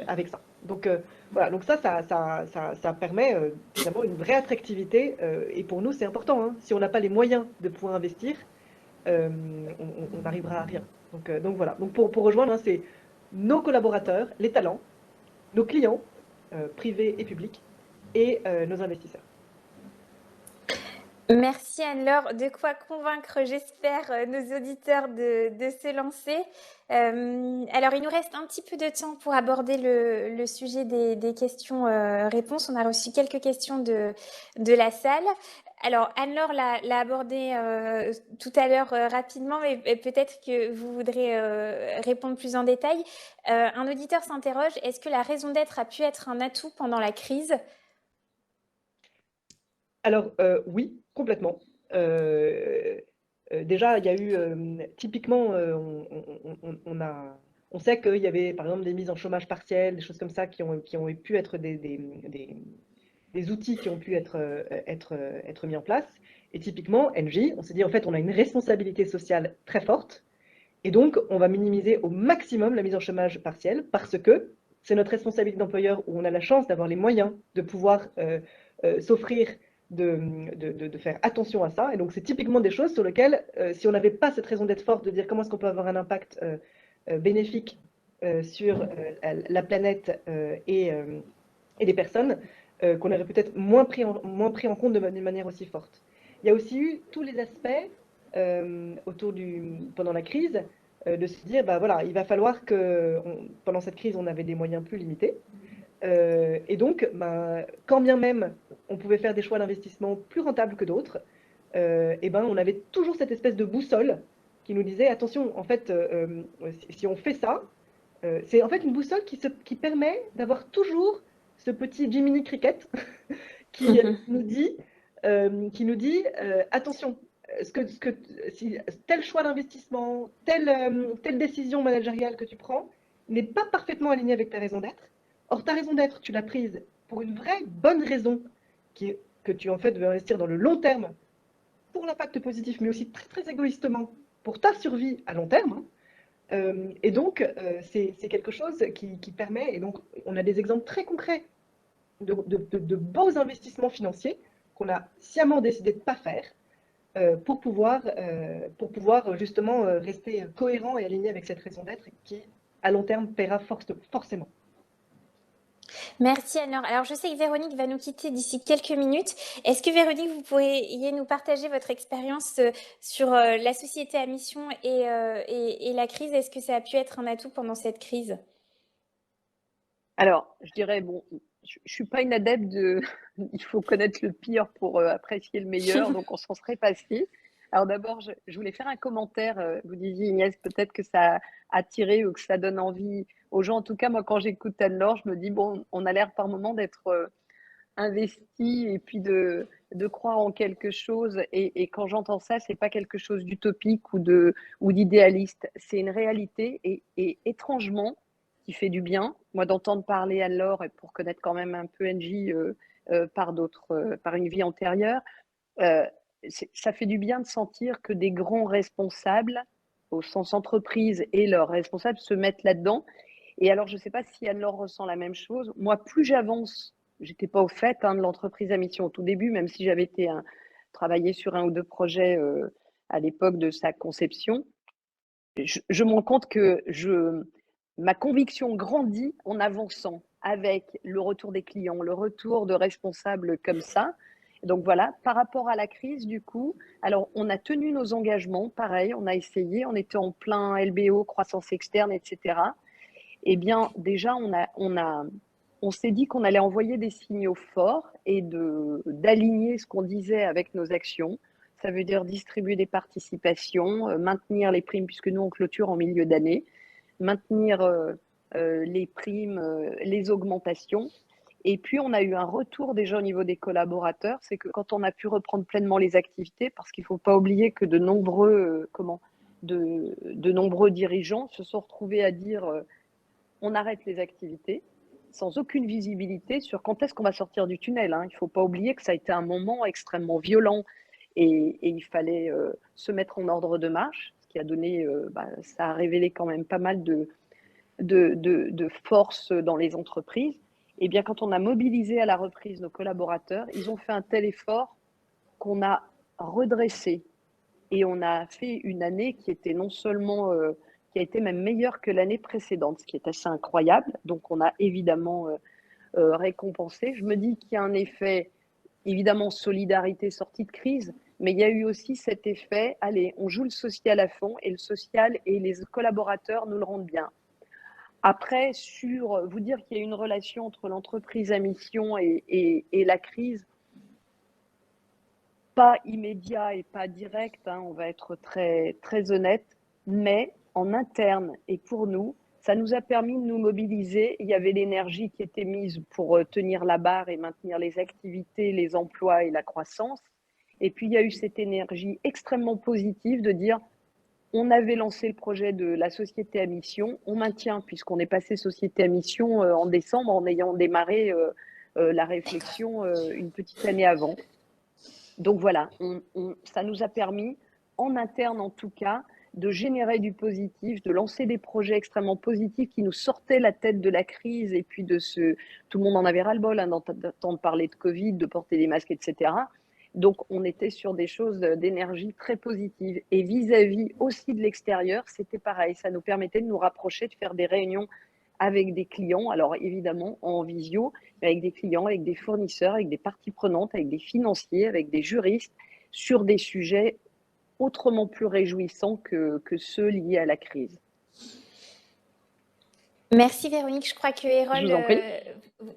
avec ça. Donc voilà, donc ça permet finalement une vraie attractivité. Et pour nous, c'est important. Si on n'a pas les moyens de pouvoir investir, on n'arrivera à rien. Donc voilà. Donc pour rejoindre, c'est nos collaborateurs, les talents, nos clients, privés et publics, et nos investisseurs. Merci Anne-Laure, de quoi convaincre, j'espère, nos auditeurs de se lancer. Alors, il nous reste un petit peu de temps pour aborder le sujet des questions-réponses. On a reçu quelques questions de la salle. Alors, Anne-Laure l'a abordé tout à l'heure rapidement, mais peut-être que vous voudrez répondre plus en détail. Un auditeur s'interroge, est-ce que la raison d'être a pu être un atout pendant la crise ? Alors, oui, complètement. Déjà, il y a eu, typiquement, on sait qu'il y avait, par exemple, des mises en chômage partiel, des choses comme ça qui ont pu être des outils qui ont pu être mis en place. Et typiquement, Engie, on s'est dit, en fait, on a une responsabilité sociale très forte, et donc, on va minimiser au maximum la mise en chômage partiel, parce que c'est notre responsabilité d'employeur où on a la chance d'avoir les moyens de pouvoir s'offrir de faire attention à ça. Et donc, c'est typiquement des choses sur lesquelles, si on n'avait pas cette raison d'être forte, de dire comment est-ce qu'on peut avoir un impact bénéfique sur la planète et les personnes, qu'on aurait peut-être moins pris en compte d'une manière aussi forte. Il y a aussi eu tous les aspects pendant la crise, de se dire, bah voilà, il va falloir que, pendant cette crise, on avait des moyens plus limités. Et donc, quand bien même on pouvait faire des choix d'investissement plus rentables que d'autres, on avait toujours cette espèce de boussole qui nous disait, attention, en fait, si on fait ça, c'est en fait une boussole qui permet d'avoir toujours ce petit Jiminy Cricket qui nous dit, attention, si tel choix d'investissement, telle décision managériale que tu prends n'est pas parfaitement alignée avec ta raison d'être. Or, ta raison d'être, tu l'as prise pour une vraie bonne raison, que tu en fait veux investir dans le long terme pour l'impact positif, mais aussi très très égoïstement pour ta survie à long terme. Et donc, c'est quelque chose qui permet, et donc on a des exemples très concrets de beaux investissements financiers qu'on a sciemment décidé de ne pas faire pour pouvoir justement rester cohérent et aligné avec cette raison d'être qui, à long terme, paiera forcément. Merci Anne-Laure. Alors, je sais que Véronique va nous quitter d'ici quelques minutes. Est-ce que Véronique, vous pourriez nous partager votre expérience sur la société à mission et la crise? Est-ce que ça a pu être un atout pendant cette crise? Alors, je dirais, bon, je ne suis pas une adepte de il faut connaître le pire pour apprécier le meilleur, donc on s'en serait passé. Alors d'abord, je voulais faire un commentaire. Vous disiez, Inès, peut-être que ça a attiré ou que ça donne envie aux gens. En tout cas, moi, quand j'écoute Anne-Laure, je me dis, bon, on a l'air par moment d'être investi et puis de croire en quelque chose. Et quand j'entends ça, c'est pas quelque chose d'utopique ou d'idéaliste. C'est une réalité et étrangement, qui fait du bien. Moi, d'entendre parler Anne-Laure, et pour connaître quand même un peu Engie par une vie antérieure, ça fait du bien de sentir que des grands responsables, au sens entreprise, et leurs responsables se mettent là-dedans. Et alors, je ne sais pas si Anne-Laure ressent la même chose. Moi, plus j'avance, j'étais pas au fait de l'entreprise à mission au tout début, même si j'avais été travailler sur un ou deux projets à l'époque de sa conception. Je me rends compte que ma conviction grandit en avançant avec le retour des clients, le retour de responsables comme ça. Donc voilà, par rapport à la crise, du coup, alors on a tenu nos engagements, pareil, on a essayé, on était en plein LBO, croissance externe, etc. Eh bien, déjà, on s'est dit qu'on allait envoyer des signaux forts et d'aligner ce qu'on disait avec nos actions. Ça veut dire distribuer des participations, maintenir les primes, puisque nous, on clôture en milieu d'année, maintenir les primes, les augmentations. Et puis, on a eu un retour déjà au niveau des collaborateurs, c'est que quand on a pu reprendre pleinement les activités, parce qu'il ne faut pas oublier que de nombreux dirigeants se sont retrouvés à dire on arrête les activités sans aucune visibilité sur quand est-ce qu'on va sortir du tunnel. Il ne faut pas oublier que ça a été un moment extrêmement violent et il fallait se mettre en ordre de marche, ce qui a donné, ça a révélé quand même pas mal de force dans les entreprises. Et bien, quand on a mobilisé à la reprise nos collaborateurs, ils ont fait un tel effort qu'on a redressé et on a fait une année qui était non seulement, qui a été même meilleure que l'année précédente, ce qui est assez incroyable. Donc, on a évidemment récompensé. Je me dis qu'il y a un effet, évidemment, solidarité sortie de crise, mais il y a eu aussi cet effet, allez, on joue le social à fond et le social et les collaborateurs nous le rendent bien. Après, sur vous dire qu'il y a une relation entre l'entreprise à mission et la crise, pas immédiat et pas direct, on va être très, très honnête, mais en interne et pour nous, ça nous a permis de nous mobiliser. Il y avait l'énergie qui était mise pour tenir la barre et maintenir les activités, les emplois et la croissance. Et puis, il y a eu cette énergie extrêmement positive de dire on avait lancé le projet de la société à mission, on maintient, puisqu'on est passé société à mission en décembre en ayant démarré la réflexion une petite année avant. Donc voilà, ça nous a permis, en interne en tout cas, de générer du positif, de lancer des projets extrêmement positifs qui nous sortaient la tête de la crise et puis tout le monde en avait ras-le-bol d'entendre parler de Covid, de porter des masques, etc. Donc, on était sur des choses d'énergie très positives. Et vis-à-vis aussi de l'extérieur, c'était pareil. Ça nous permettait de nous rapprocher, de faire des réunions avec des clients. Alors, évidemment, en visio, mais avec des clients, avec des fournisseurs, avec des parties prenantes, avec des financiers, avec des juristes, sur des sujets autrement plus réjouissants que ceux liés à la crise. Merci Véronique. Je crois que Hérol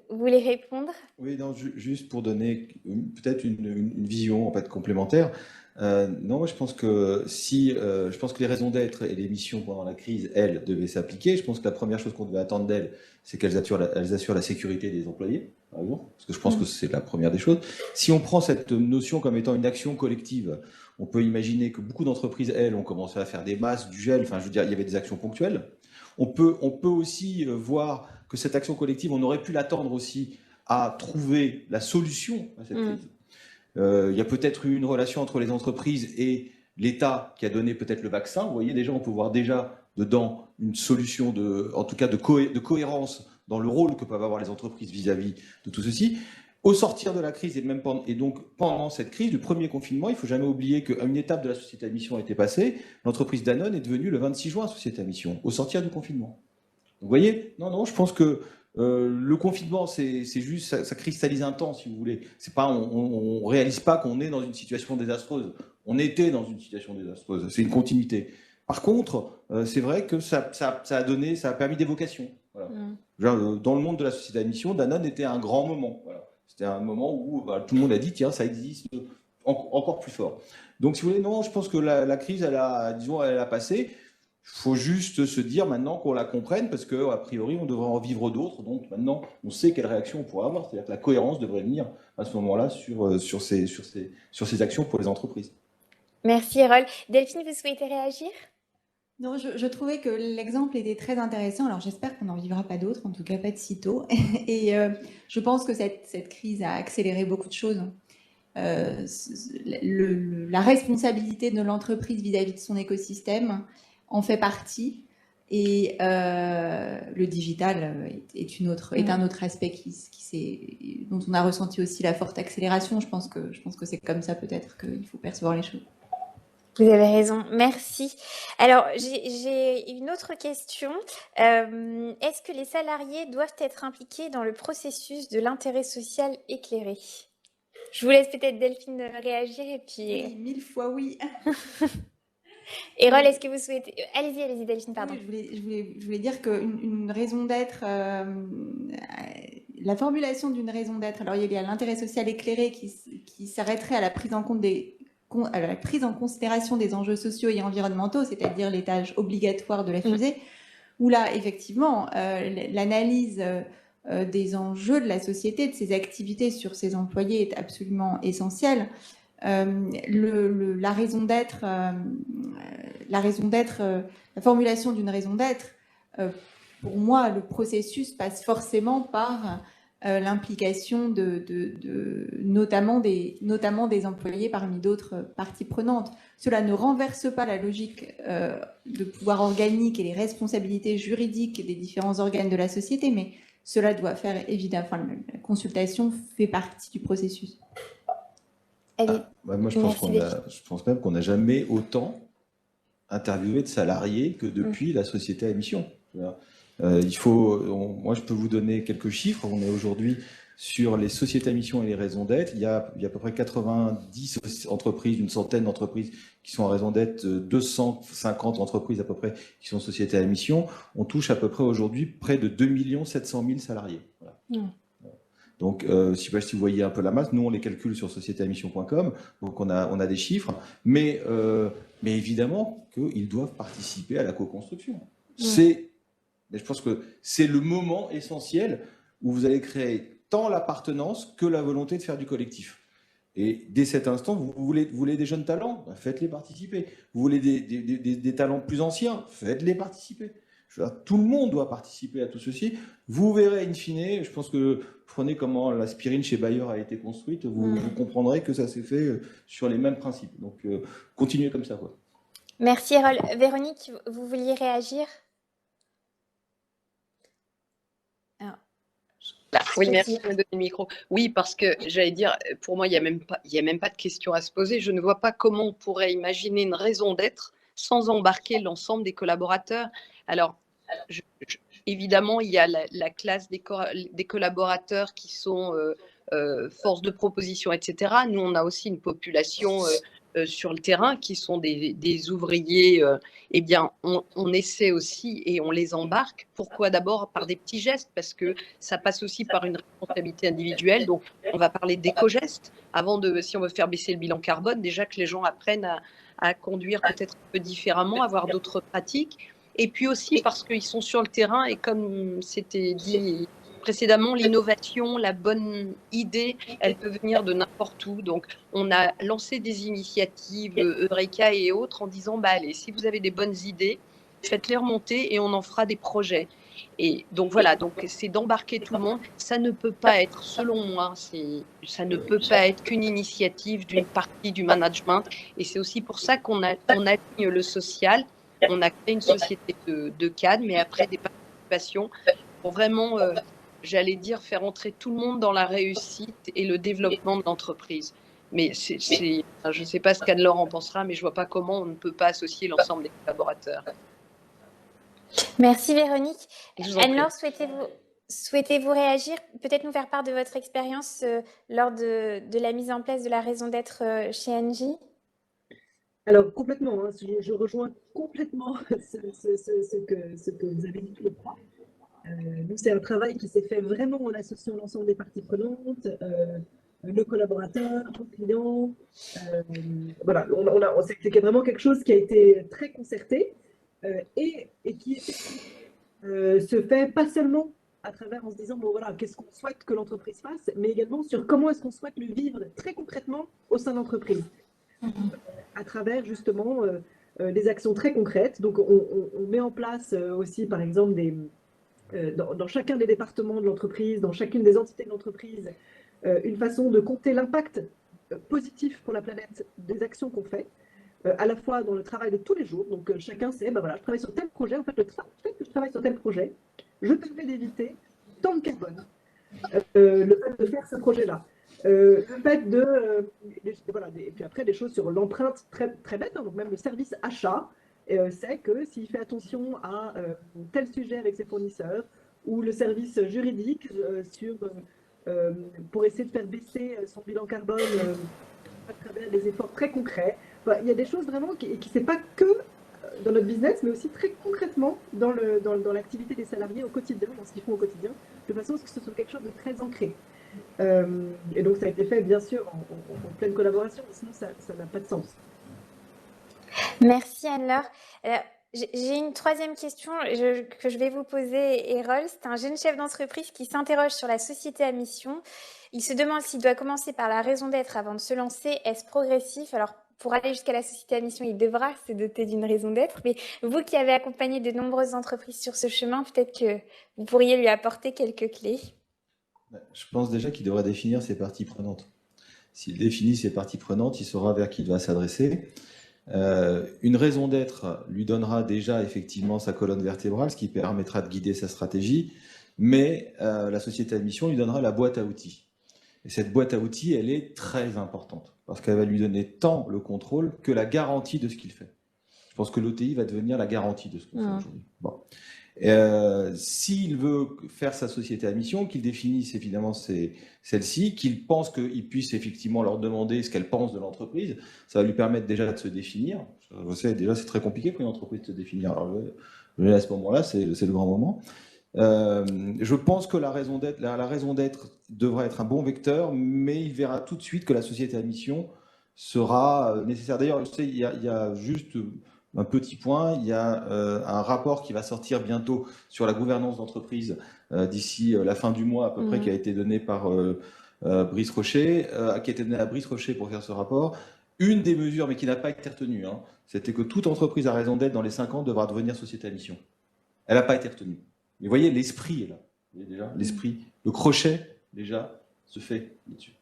voulait répondre. Oui, non, juste pour donner peut-être une vision en fait complémentaire. Non, moi je pense que je pense que les raisons d'être et les missions pendant la crise, elles, devaient s'appliquer. Je pense que la première chose qu'on devait attendre d'elles, c'est qu'elles assurent la sécurité des employés, par exemple, parce que je pense que c'est la première des choses. Si on prend cette notion comme étant une action collective, on peut imaginer que beaucoup d'entreprises, elles, ont commencé à faire des masques, du gel. Enfin, je veux dire, il y avait des actions ponctuelles. On peut aussi voir que cette action collective, on aurait pu l'attendre aussi à trouver la solution à cette crise. Il y a peut-être eu une relation entre les entreprises et l'État qui a donné peut-être le vaccin. Vous voyez, déjà, on peut voir déjà dedans une solution en tout cas de cohérence dans le rôle que peuvent avoir les entreprises vis-à-vis de tout ceci. Au sortir de la crise et donc pendant cette crise du premier confinement, il ne faut jamais oublier qu'à une étape de la société à mission a été passée. L'entreprise Danone est devenue le 26 juin société à mission, au sortir du confinement. Vous voyez, non, je pense que le confinement, c'est juste, ça cristallise un temps, si vous voulez. C'est pas, on réalise pas qu'on est dans une situation désastreuse. On était dans une situation désastreuse. C'est une continuité. Par contre, c'est vrai que ça a permis des vocations. Voilà. Dans le monde de la société à mission, Danone était un grand moment. Voilà. C'était un moment où tout le monde a dit, tiens, ça existe encore plus fort. Donc, si vous voulez, non, je pense que la crise, elle a passé. Il faut juste se dire maintenant qu'on la comprenne parce qu'a priori, on devrait en vivre d'autres. Donc maintenant, on sait quelle réaction on pourrait avoir. C'est-à-dire que la cohérence devrait venir à ce moment-là sur ces actions pour les entreprises. Merci Hérol. Delphine, vous souhaitez réagir ? Non, je trouvais que l'exemple était très intéressant. Alors j'espère qu'on n'en vivra pas d'autres, en tout cas pas de sitôt. Et je pense que cette crise a accéléré beaucoup de choses. La responsabilité de l'entreprise vis-à-vis de son écosystème en fait partie. Et le digital est un autre aspect dont on a ressenti aussi la forte accélération. Je pense que c'est comme ça peut-être qu'il faut percevoir les choses. Vous avez raison, merci. Alors, j'ai une autre question. Est-ce que les salariés doivent être impliqués dans le processus de l'intérêt social éclairé ? Je vous laisse peut-être Delphine réagir et puis... Oui, 1000 fois oui. Hérol, est-ce que vous souhaitez... Allez-y Delphine, pardon. Oui, je voulais dire qu'une raison d'être, la formulation d'une raison d'être, alors il y a l'intérêt social éclairé qui s'arrêterait à la prise en considération des enjeux sociaux et environnementaux, c'est-à-dire l'étage obligatoire de la fusée, où là, effectivement, l'analyse des enjeux de la société, de ses activités sur ses employés est absolument essentielle. La raison d'être, la formulation d'une raison d'être, pour moi, le processus passe forcément par l'implication notamment des employés parmi d'autres parties prenantes. Cela ne renverse pas la logique de pouvoir organique et les responsabilités juridiques des différents organes de la société, mais cela doit faire évidemment, la consultation fait partie du processus. Moi, je pense même qu'on n'a jamais autant interviewé de salariés que depuis la société à mission. Moi, je peux vous donner quelques chiffres. On est aujourd'hui sur les sociétés à mission et les raisons d'être. Il y a à peu près 90 entreprises, une centaine d'entreprises qui sont en raison d'être, 250 entreprises à peu près qui sont sociétés à mission. On touche à peu près aujourd'hui près de 2 700 000 salariés. Voilà. Donc, je ne sais pas si vous voyez un peu la masse. Nous, on les calcule sur sociétéamission.com. Donc, on a des chiffres. Mais évidemment qu'ils doivent participer à la co-construction. Mais je pense que c'est le moment essentiel où vous allez créer tant l'appartenance que la volonté de faire du collectif. Et dès cet instant, vous voulez des jeunes talents, faites-les participer. Vous voulez des talents plus anciens, faites-les participer. Tout le monde doit participer à tout ceci. Vous verrez in fine, je pense que prenez comment l'aspirine chez Bayer a été construite, vous comprendrez que ça s'est fait sur les mêmes principes. Donc, continuez comme ça, quoi. Merci, Erol. Véronique, vous vouliez réagir? Oui, merci de me donner le micro. Oui, parce que j'allais dire, pour moi, il n'y a même pas de question à se poser. Je ne vois pas comment on pourrait imaginer une raison d'être sans embarquer l'ensemble des collaborateurs. Alors, évidemment, il y a la classe des collaborateurs qui sont force de proposition, etc. Nous, on a aussi une population sur le terrain qui sont des ouvriers. Eh bien, on essaie aussi et on les embarque. Pourquoi? D'abord par des petits gestes, parce que ça passe aussi par une responsabilité individuelle. Donc, on va parler d'éco-gestes. Si on veut faire baisser le bilan carbone, déjà que les gens apprennent à conduire peut-être un peu différemment, avoir d'autres pratiques. Et puis aussi parce qu'ils sont sur le terrain et comme c'était dit précédemment, l'innovation, la bonne idée, elle peut venir de n'importe où. Donc, on a lancé des initiatives, Eureka et autres, en disant, allez, si vous avez des bonnes idées, faites-les remonter et on en fera des projets. Et donc, voilà, donc c'est d'embarquer tout le monde. Ça ne peut pas être, selon moi, ça ne peut pas être qu'une initiative d'une partie du management. Et c'est aussi pour ça qu'on aligne le social. On a créé une société de cadres, mais après des participations pour vraiment, j'allais dire, faire entrer tout le monde dans la réussite et le développement de l'entreprise. Mais je ne sais pas ce qu'Anne-Laure en pensera, mais je ne vois pas comment on ne peut pas associer l'ensemble des collaborateurs. Merci Véronique. Anne-Laure, souhaitez-vous réagir? Peut-être nous faire part de votre expérience lors de la mise en place de la raison d'être chez Engie? Alors, complètement, hein, je rejoins complètement ce que vous avez dit tous les trois. Nous, c'est un travail qui s'est fait vraiment en associant l'ensemble des parties prenantes, le collaborateur, le client. Voilà, c'est vraiment quelque chose qui a été très concerté et qui se fait pas seulement à travers en se disant, bon voilà, qu'est-ce qu'on souhaite que l'entreprise fasse, mais également sur comment est-ce qu'on souhaite le vivre très concrètement au sein de l'entreprise. À travers justement des actions très concrètes. Donc, on met en place aussi, par exemple, dans chacun des départements de l'entreprise, dans chacune des entités de l'entreprise, une façon de compter l'impact positif pour la planète des actions qu'on fait, à la fois dans le travail de tous les jours. Donc, chacun sait, voilà, je travaille sur tel projet, en fait, le fait que je travaille sur tel projet, je permets d'éviter tant de carbone, le fait de faire ce projet-là. Le fait de voilà, et puis après des choses sur l'empreinte très, très bête, hein, donc même le service achat sait que s'il fait attention à tel sujet avec ses fournisseurs ou le service juridique pour essayer de faire baisser son bilan carbone à travers des efforts très concrets. Enfin, il y a des choses vraiment qui ne sont pas que dans notre business, mais aussi très concrètement dans l'activité des salariés au quotidien, dans ce qu'ils font au quotidien, de façon à ce que ce soit quelque chose de très ancré. Et donc, ça a été fait, bien sûr, en pleine collaboration, sinon ça n'a pas de sens. Merci Anne-Laure. J'ai une troisième question que je vais vous poser, Erol. C'est un jeune chef d'entreprise qui s'interroge sur la société à mission. Il se demande s'il doit commencer par la raison d'être avant de se lancer. Est-ce progressif? Alors, pour aller jusqu'à la société à mission, il devra se doter d'une raison d'être. Mais vous qui avez accompagné de nombreuses entreprises sur ce chemin, peut-être que vous pourriez lui apporter quelques clés. Je pense déjà qu'il devrait définir ses parties prenantes. S'il définit ses parties prenantes, il saura vers qui il va s'adresser. Une raison d'être lui donnera déjà effectivement sa colonne vertébrale, ce qui permettra de guider sa stratégie, mais la société à mission lui donnera la boîte à outils. Et cette boîte à outils, elle est très importante, parce qu'elle va lui donner tant le contrôle que la garantie de ce qu'il fait. Je pense que l'OTI va devenir la garantie de ce qu'on fait aujourd'hui. Bon. S'il veut faire sa société à mission, qu'il définisse évidemment celle-ci, qu'il pense qu'il puisse effectivement leur demander ce qu'elle pense de l'entreprise, ça va lui permettre déjà de se définir. Je sais, déjà, c'est très compliqué pour une entreprise de se définir. Alors, à ce moment-là, c'est le grand moment. Je pense que la raison d'être devra être un bon vecteur, mais il verra tout de suite que la société à mission sera nécessaire. D'ailleurs, je sais, il y a juste un petit point, il y a un rapport qui va sortir bientôt sur la gouvernance d'entreprise d'ici la fin du mois à peu près, qui a été donné par Brice Rocher, qui a été donné à Brice Rocher pour faire ce rapport. Une des mesures, mais qui n'a pas été retenue, hein, c'était que toute entreprise à raison d'être dans les 5 ans devra devenir société à mission. Elle n'a pas été retenue. Mais vous voyez, l'esprit est là. Vous voyez déjà, l'esprit, le crochet, déjà, se fait là-dessus.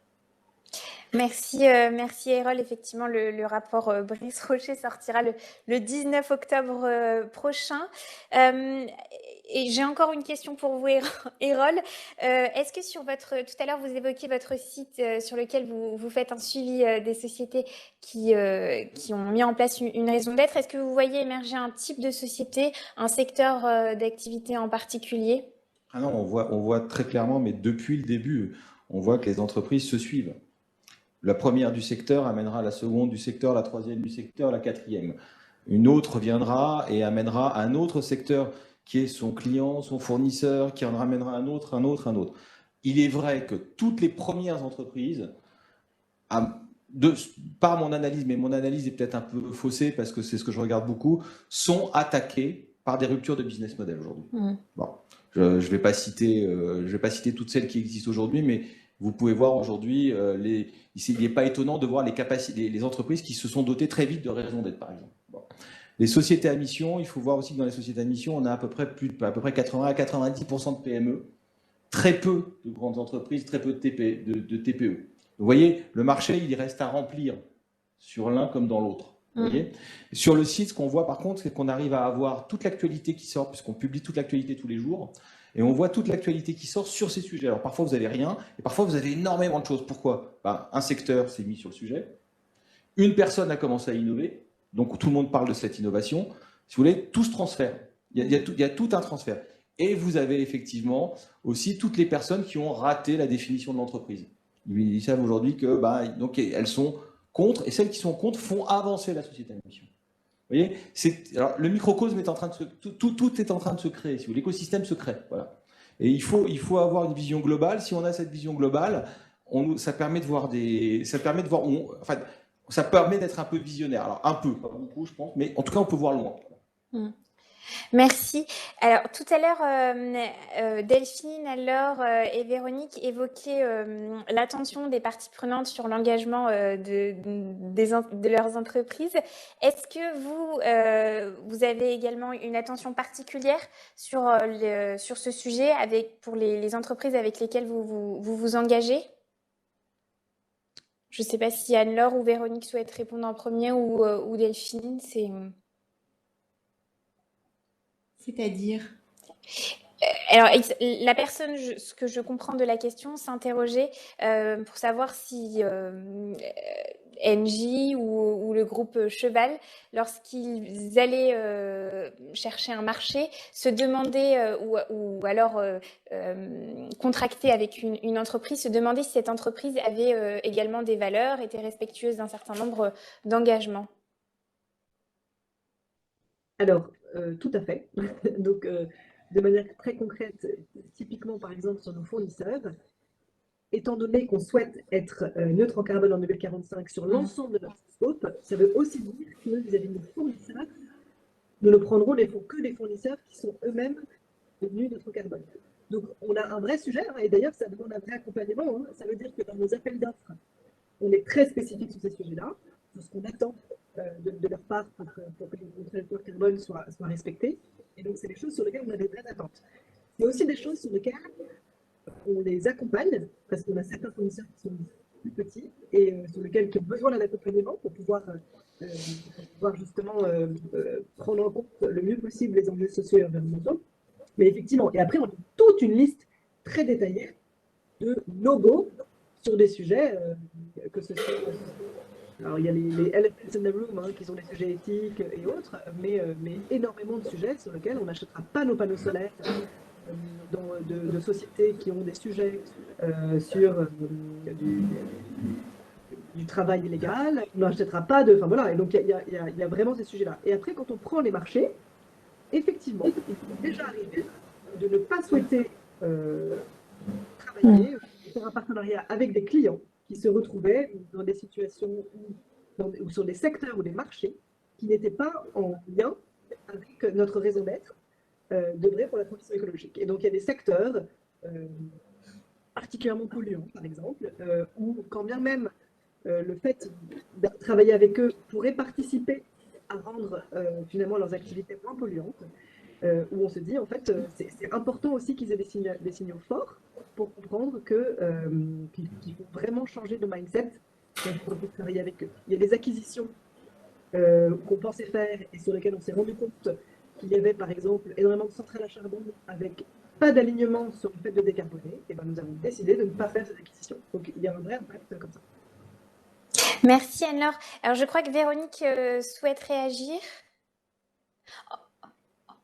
Merci, merci Erol. Effectivement, le rapport Brice Rocher sortira le 19 octobre prochain. Et j'ai encore une question pour vous, Erol. Est-ce que tout à l'heure, vous évoquiez votre site sur lequel vous faites un suivi des sociétés qui ont mis en place une raison d'être. Est-ce que vous voyez émerger un type de société, un secteur d'activité en particulier? Ah non, on voit très clairement, mais depuis le début, on voit que les entreprises se suivent. La première du secteur amènera la seconde du secteur, la troisième du secteur, la quatrième. Une autre viendra et amènera un autre secteur qui est son client, son fournisseur, qui en ramènera un autre, un autre, un autre. Il est vrai que toutes les premières entreprises, par mon analyse, mais mon analyse est peut-être un peu faussée parce que c'est ce que je regarde beaucoup, sont attaquées par des ruptures de business model aujourd'hui. Bon, je ne vais pas citer toutes celles qui existent aujourd'hui, mais vous pouvez voir aujourd'hui, il n'est pas étonnant de voir les entreprises qui se sont dotées très vite de raison d'être, par exemple. Bon. Les sociétés à mission, il faut voir aussi que dans les sociétés à mission, on a à peu près 80 à 90% de PME, très peu de grandes entreprises, très peu de TPE. Vous voyez, le marché, il reste à remplir sur l'un comme dans l'autre. Sur le site, ce qu'on voit par contre, c'est qu'on arrive à avoir toute l'actualité qui sort, puisqu'on publie toute l'actualité tous les jours. Et on voit toute l'actualité qui sort sur ces sujets. Alors parfois, vous n'avez rien, et parfois, vous avez énormément de choses. Pourquoi? Un secteur s'est mis sur le sujet. Une personne a commencé à innover. Donc, tout le monde parle de cette innovation. Si vous voulez, tout se transfère. Il y a tout un transfert. Et vous avez effectivement aussi toutes les personnes qui ont raté la définition de l'entreprise. Ils savent aujourd'hui que donc, elles sont contre, et celles qui sont contre font avancer la société à mission. Vous voyez, alors, le microcosme est en train de tout est en train de se créer. Si vous, l'écosystème se crée, voilà. Et il faut avoir une vision globale. Si on a cette vision globale, ça permet de voir ça permet d'être un peu visionnaire. Alors un peu, pas beaucoup, je pense, mais en tout cas, on peut voir loin. Merci. Alors, tout à l'heure, Delphine, Laure et Véronique évoquaient l'attention des parties prenantes sur l'engagement de leurs entreprises. Est-ce que vous avez également une attention particulière sur ce sujet pour les entreprises avec lesquelles vous engagez? Je ne sais pas si Anne-Laure ou Véronique souhaitent répondre en premier ou Delphine. C'est-à-dire? Alors, la personne, ce que je comprends de la question, s'interrogeait pour savoir si NJ ou le groupe Cheval, lorsqu'ils allaient chercher un marché, se demandaient ou alors contracter avec une entreprise, se demandaient si cette entreprise avait également des valeurs, était respectueuse d'un certain nombre d'engagements. Alors, tout à fait. Donc, de manière très concrète, typiquement par exemple sur nos fournisseurs, étant donné qu'on souhaite être neutre en carbone en 2045 sur l'ensemble de notre scope, ça veut aussi dire que vis-à-vis de nos fournisseurs, nous ne prendrons les fonds que des fournisseurs qui sont eux-mêmes devenus neutres carbone. Donc, on a un vrai sujet, hein, et d'ailleurs, ça demande un vrai accompagnement. Hein. Ça veut dire que dans nos appels d'offres, on est très spécifique sur ces sujets-là, sur ce qu'on attend de leur part pour que les trajectoires carbone soient respectées. Et donc, c'est des choses sur lesquelles on a des vraies attentes. C'est aussi des choses sur lesquelles on les accompagne, parce qu'on a certains fournisseurs qui sont plus petits et sur lesquels ils ont besoin d'un accompagnement pour pouvoir justement prendre en compte le mieux possible les enjeux sociaux et environnementaux. Mais effectivement, et après, on a toute une liste très détaillée de no-go sur des sujets que ce soit. Alors, il y a les elephants in the room, hein, qui sont des sujets éthiques et autres, mais énormément de sujets sur lesquels on n'achètera pas nos panneaux solaires de sociétés qui ont des sujets sur du travail illégal, on n'achètera pas de. Enfin voilà, et donc il y a vraiment ces sujets-là. Et après, quand on prend les marchés, effectivement, il faut déjà arriver de ne pas souhaiter travailler, faire un partenariat avec des clients qui se retrouvaient dans des situations ou sur des secteurs ou des marchés qui n'étaient pas en lien avec notre raison d'être de vrai pour la transition écologique. Et donc, il y a des secteurs particulièrement polluants, par exemple, où quand bien même le fait de travailler avec eux pourrait participer à rendre finalement leurs activités moins polluantes, où on se dit, en fait, c'est important aussi qu'ils aient des signaux forts pour comprendre qu'il faut vraiment changer de mindset pour travailler avec eux. Il y a des acquisitions qu'on pensait faire et sur lesquelles on s'est rendu compte qu'il y avait, par exemple, énormément de centrales à charbon avec pas d'alignement sur le fait de décarboner, et ben nous avons décidé de ne pas faire ces acquisitions. Donc, il y a un vrai impact comme ça. Merci Anne-Laure. Alors, je crois que Véronique souhaite réagir.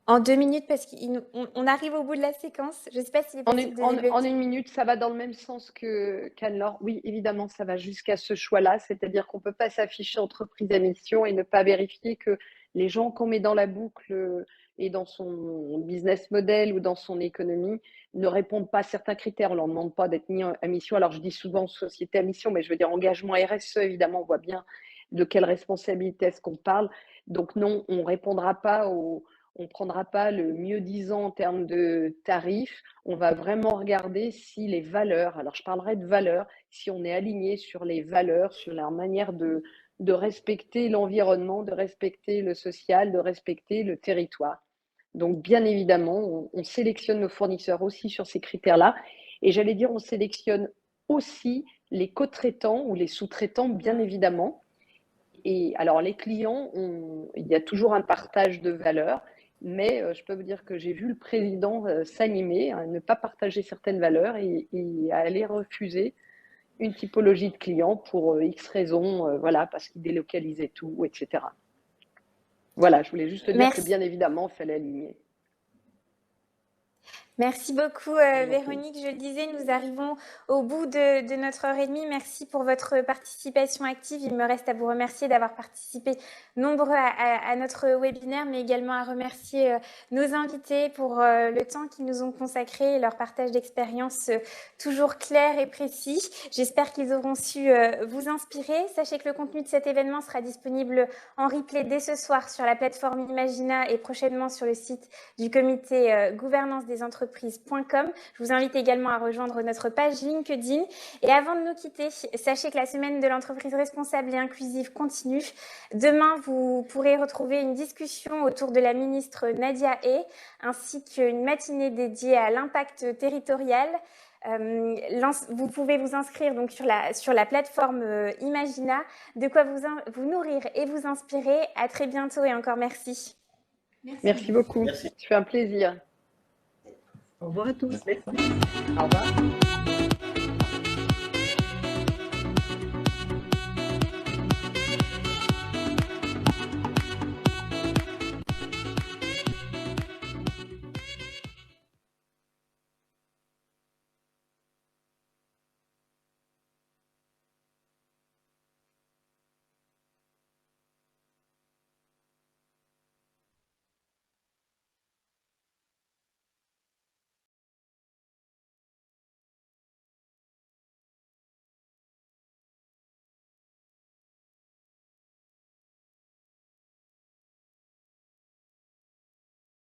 En 2 minutes, parce qu'on arrive au bout de la séquence. Je ne sais pas s'il est possible de débloquer. En 1 minute, ça va dans le même sens qu'Anne-Laure. Oui, évidemment, ça va jusqu'à ce choix-là. C'est-à-dire qu'on ne peut pas s'afficher entreprise à mission et ne pas vérifier que les gens qu'on met dans la boucle et dans son business model ou dans son économie ne répondent pas à certains critères. On ne leur demande pas d'être mis à mission. Alors, je dis souvent société à mission, mais je veux dire engagement RSE, évidemment, on voit bien de quelle responsabilité est-ce qu'on parle. Donc non, on ne répondra pas on ne prendra pas le mieux-disant en termes de tarifs. On va vraiment regarder si les valeurs, alors je parlerai de valeurs, si on est aligné sur les valeurs, sur leur manière de respecter l'environnement, de respecter le social, de respecter le territoire. Donc, bien évidemment, on sélectionne nos fournisseurs aussi sur ces critères-là. Et j'allais dire, on sélectionne aussi les co-traitants ou les sous-traitants, bien évidemment. Et alors, les clients, il y a toujours un partage de valeurs, mais je peux vous dire que j'ai vu le président s'animer à ne pas partager certaines valeurs et à aller refuser une typologie de clients pour X raisons, voilà, parce qu'il délocalisait tout, etc. Voilà, je voulais juste te dire que bien évidemment, il fallait aligner. Merci beaucoup Véronique. Je le disais, nous arrivons au bout de notre heure et demie. Merci pour votre participation active. Il me reste à vous remercier d'avoir participé nombreux à notre webinaire, mais également à remercier nos invités pour le temps qu'ils nous ont consacré et leur partage d'expérience toujours clair et précis. J'espère qu'ils auront su vous inspirer. Sachez que le contenu de cet événement sera disponible en replay dès ce soir sur la plateforme Imagina et prochainement sur le site du comité gouvernance des entreprises.com. Je vous invite également à rejoindre notre page LinkedIn. Et avant de nous quitter, sachez que la semaine de l'entreprise responsable et inclusive continue. Demain, vous pourrez retrouver une discussion autour de la ministre Nadia Hay, ainsi qu'une matinée dédiée à l'impact territorial. Vous pouvez vous inscrire donc sur la plateforme Imagina, de quoi vous nourrir et vous inspirer. À très bientôt et encore merci. Merci beaucoup. Merci. Ça fait un plaisir. Au revoir à tous. Merci. Au revoir.